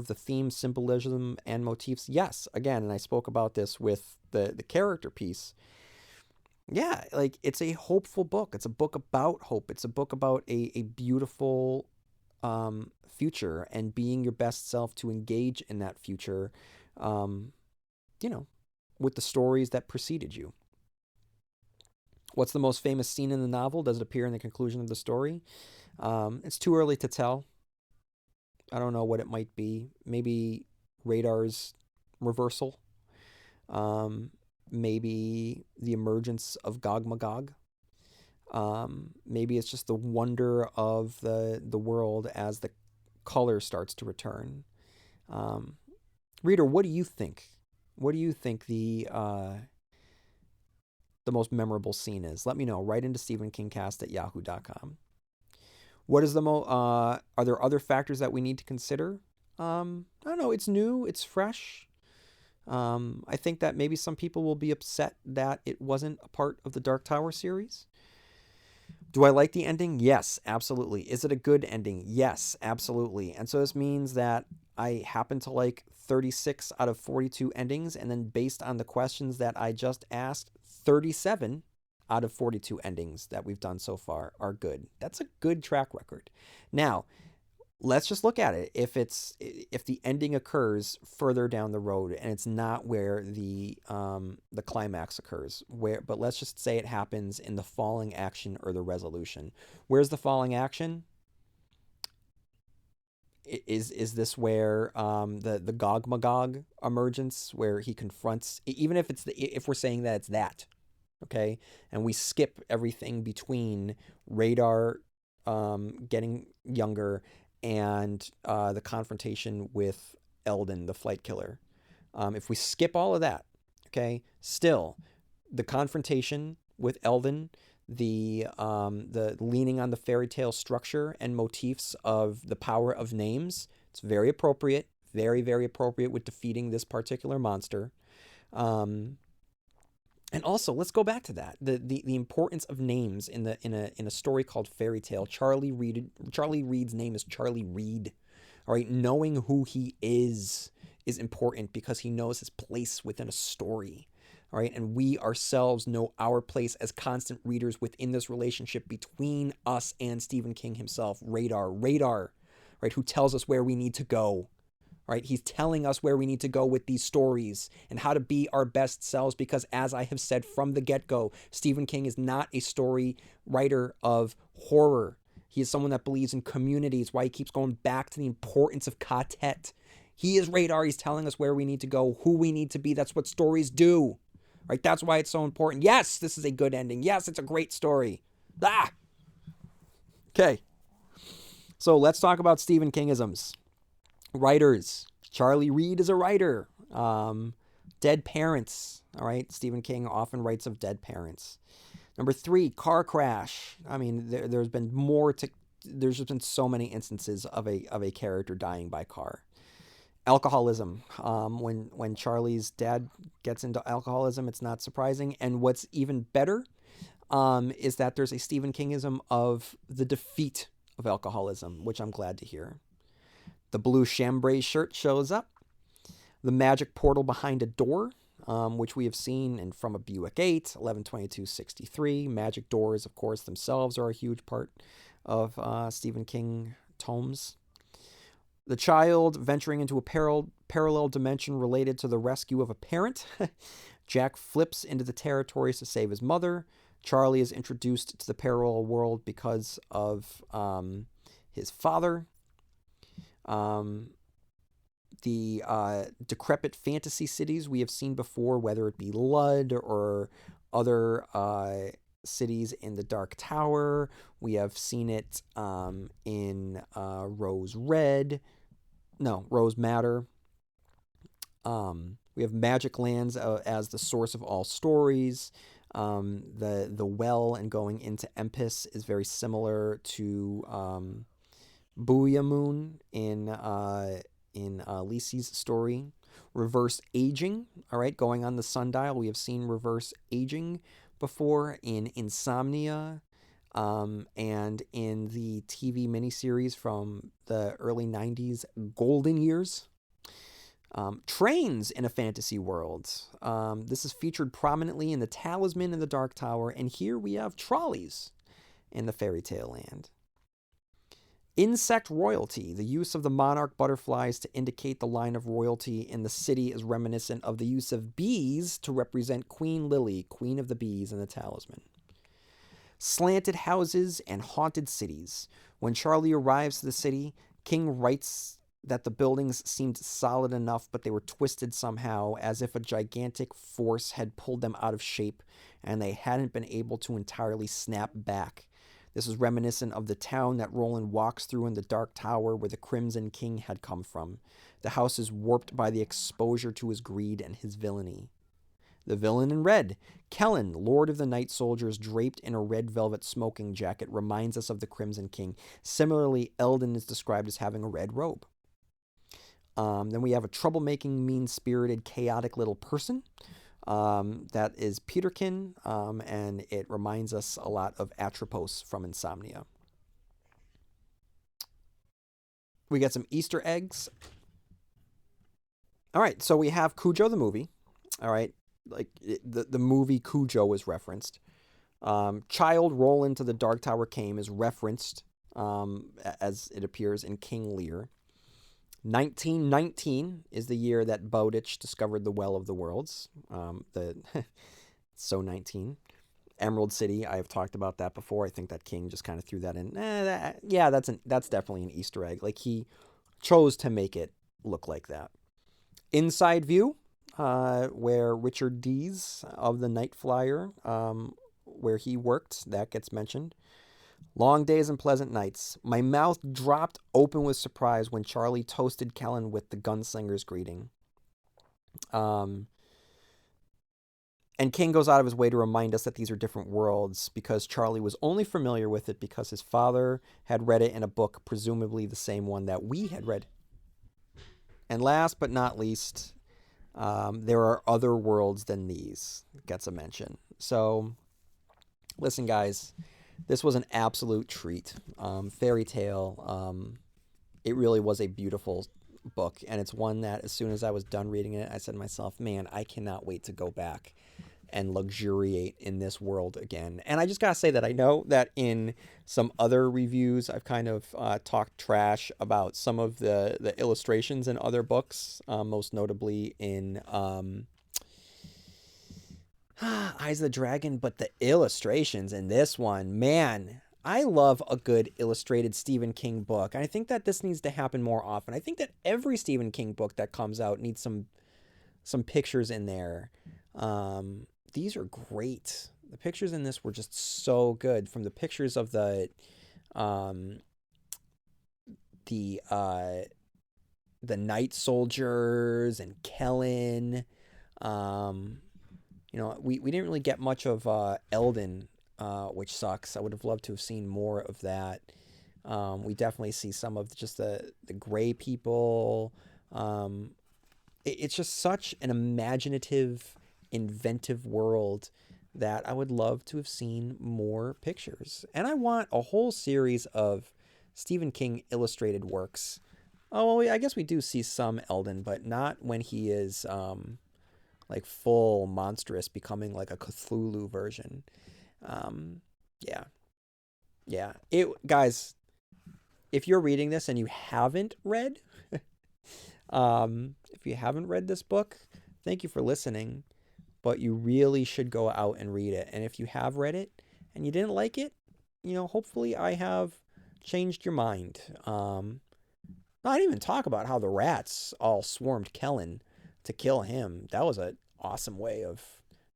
the theme, symbolism, and motifs? Yes. Again, and I spoke about this with the character piece. Yeah, like, it's a hopeful book. It's a book about hope. It's a book about a beautiful future, and being your best self to engage in that future, um, you know, with the stories that preceded you. What's the most famous scene in the novel? Does it appear in the conclusion of the story? It's too early to tell. I don't know what it might be. Maybe Radar's reversal. Maybe the emergence of Gog Magog. Maybe it's just the wonder of the world as the color starts to return. Reader, what do you think? What do you think the most memorable scene is? Let me know. Write into stephenkingcast@yahoo.com. What is the are there other factors that we need to consider? I don't know. It's new. It's fresh. I think that maybe some people will be upset that it wasn't a part of the Dark Tower series. Do I like the ending? Yes, absolutely. Is it a good ending? Yes, absolutely. And so this means that I happen to like 36 out of 42 endings, and then based on the questions that I just asked, 37 out of 42 endings that we've done so far are good. That's a good track record. Now, let's just look at it. If the ending occurs further down the road and it's not where the climax occurs, but let's just say it happens in the falling action or the resolution. Where's the falling action? Is this where the Gog Magog emergence, where he confronts, even if we're saying that it's that, okay, and we skip everything between Radar getting younger and the confrontation with Eldon, the flight killer. If we skip all of that, okay, still the confrontation with Eldon, the leaning on the fairy tale structure and motifs of the power of names, it's very appropriate, very, very appropriate with defeating this particular monster. And also, let's go back to that. The importance of names in a story called Fairy Tale. Charlie Reed's name is Charlie Reed. All right, knowing who he is important, because he knows his place within a story. All right, and we ourselves know our place as constant readers within this relationship between us and Stephen King himself, Radar, right, who tells us where we need to go. Right? He's telling us where we need to go with these stories and how to be our best selves, because, as I have said from the get-go, Stephen King is not a story writer of horror. He is someone that believes in communities, why he keeps going back to the importance of quartet. He is Radar. He's telling us where we need to go, who we need to be. That's what stories do. Right? That's why it's so important. Yes, this is a good ending. Yes, it's a great story. Okay. So let's talk about Stephen Kingisms. Writers. Charlie Reed is a writer. Dead parents. All right. Stephen King often writes of dead parents. Number 3, car crash. I mean, there's been there's just been so many instances of a character dying by car. Alcoholism. When Charlie's dad gets into alcoholism, it's not surprising. And what's even better is that there's a Stephen Kingism of the defeat of alcoholism, which I'm glad to hear. The blue chambray shirt shows up. The magic portal behind a door. which we have seen in From a Buick 8, 11/22/63. Magic doors, of course, themselves are a huge part of Stephen King tomes. The child venturing into a parallel dimension related to the rescue of a parent. Jack flips into the territories to save his mother. Charlie is introduced to the parallel world because of his father. The decrepit fantasy cities we have seen before, whether it be Lud or other cities in the Dark Tower. We have seen it in Rose Matter. We have Magic Lands as the source of all stories. The well and going into Empis is very similar to Booyah Moon in Lisi's story. Reverse aging, all right, going on the sundial. We have seen reverse aging before in Insomnia, and in the TV miniseries from the early 90s, Golden Years. Trains in a fantasy world. This is featured prominently in The Talisman in the Dark Tower, and here we have trolleys in the Fairy Tale Land. Insect royalty. The use of the monarch butterflies to indicate the line of royalty in the city is reminiscent of the use of bees to represent Queen Lily, Queen of the Bees in The Talisman. Slanted houses and haunted cities. When Charlie arrives to the city, King writes that the buildings seemed solid enough, but they were twisted somehow, as if a gigantic force had pulled them out of shape and they hadn't been able to entirely snap back. This is reminiscent of the town that Roland walks through in the Dark Tower where the Crimson King had come from. The house is warped by the exposure to his greed and his villainy. The villain in red. Kellen, Lord of the Night Soldiers, draped in a red velvet smoking jacket, reminds us of the Crimson King. Similarly, Eldon is described as having a red robe. Then we have a troublemaking, mean-spirited, chaotic little person. That is Peterkin, and it reminds us a lot of Atropos from Insomnia. We get some Easter eggs. All right, so we have Cujo the movie. All right, like the movie Cujo is referenced. Child Roll into the Dark Tower Came is referenced as it appears in King Lear. 1919 is the year that Bowditch discovered the Well of the Worlds. So 19. Emerald City, I have talked about that before. I think that King just kind of threw that in. That's definitely an Easter egg. Like, he chose to make it look like that. Inside View, where Richard Dees of the Night Flyer, where he worked, that gets mentioned. Long days and pleasant nights. My mouth dropped open with surprise when Charlie toasted Kellen with the gunslinger's greeting. And King goes out of his way to remind us that these are different worlds because Charlie was only familiar with it because his father had read it in a book, presumably the same one that we had read. And last but not least, there are other worlds than these. Gets a mention. So, listen, guys. This was an absolute treat. Fairy Tale. It really was a beautiful book. And it's one that as soon as I was done reading it, I said to myself, man, I cannot wait to go back and luxuriate in this world again. And I just got to say that I know that in some other reviews, I've kind of talked trash about some of the illustrations in other books, most notably in Eyes of the Dragon, but the illustrations in this one, man, I love a good illustrated Stephen King book. And I think that this needs to happen more often. I think that every Stephen King book that comes out needs some pictures in there. These are great. The pictures in this were just so good. From the pictures of the night soldiers and Kellen. We didn't really get much of Eldon, which sucks. I would have loved to have seen more of that. We definitely see some of just the gray people. It's just such an imaginative, inventive world that I would love to have seen more pictures. And I want a whole series of Stephen King illustrated works. Oh, well, I guess we do see some Eldon, but not when he is... like full monstrous, becoming like a Cthulhu version. Um, yeah, yeah. It guys, if you're reading this and you haven't read, if you haven't read this book, thank you for listening. But you really should go out and read it. And if you have read it and you didn't like it, hopefully I have changed your mind. I didn't even talk about how the rats all swarmed Kellen to kill him. That was an awesome way of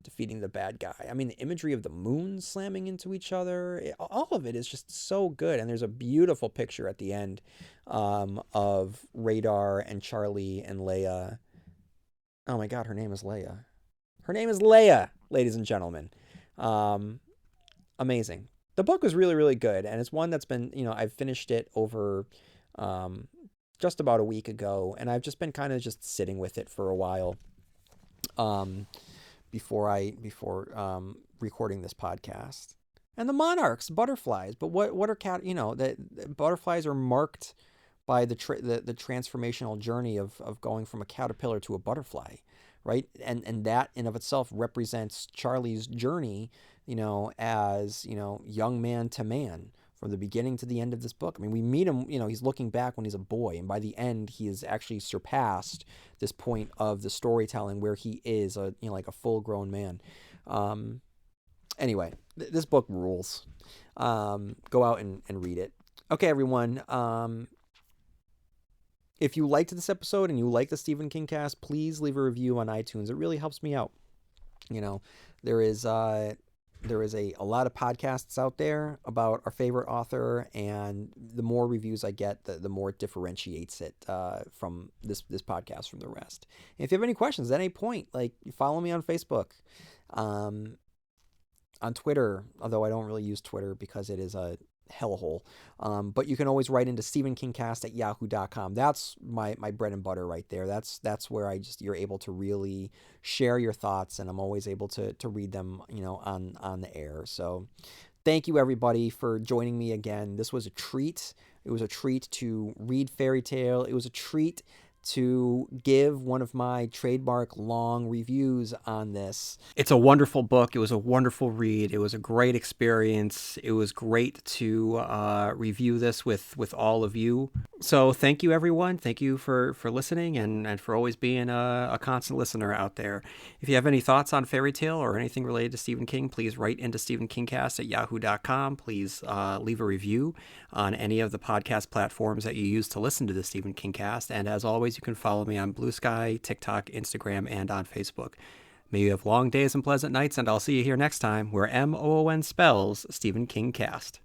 defeating the bad guy. I mean, the imagery of the moon slamming into each other, all of it is just so good. And there's a beautiful picture at the end of Radar and Charlie and Leia. Oh my God, her name is Leia. Her name is Leia, ladies and gentlemen. Um, Amazing. The book was really, really good. And it's one that's been, I've finished it over um, just about a week ago. And I've just been kind of just sitting with it for a while um, before recording this podcast. And the monarchs, butterflies. But what are the butterflies are marked by the transformational journey of going from a caterpillar to a butterfly, right? And that in of itself represents Charlie's journey, as young man to man from the beginning to the end of this book. I mean, we meet him, he's looking back when he's a boy, and by the end he has actually surpassed this point of the storytelling where he is like a full grown man. Anyway, this book rules. Go out and read it. Okay, everyone. If you liked this episode and you like the Stephen King cast, please leave a review on iTunes. It really helps me out. There is a lot of podcasts out there about our favorite author, and the more reviews I get, the more it differentiates it from this podcast from the rest. And if you have any questions at any point, like, follow me on Facebook, on Twitter, although I don't really use Twitter because it is a hellhole. But you can always write into stephenkingcast@yahoo.com. That's my bread and butter right there. That's where you're able to really share your thoughts, and I'm always able to read them, on the air. So thank you everybody for joining me again. This was a treat. It was a treat to read Fairy Tale. It was a treat to give one of my trademark long reviews on this. It's a wonderful book. It was a wonderful read. It was a great experience. It was great to review this with all of you. So thank you, everyone. Thank you for listening and for always being a constant listener out there. If you have any thoughts on Fairy Tale or anything related to Stephen King, please write into stephenkingcast@yahoo.com. Please leave a review on any of the podcast platforms that you use to listen to the Stephen King cast. And as always, you can follow me on Blue Sky, TikTok, Instagram, and on Facebook. May you have long days and pleasant nights, and I'll see you here next time where MOON spells Stephen King cast.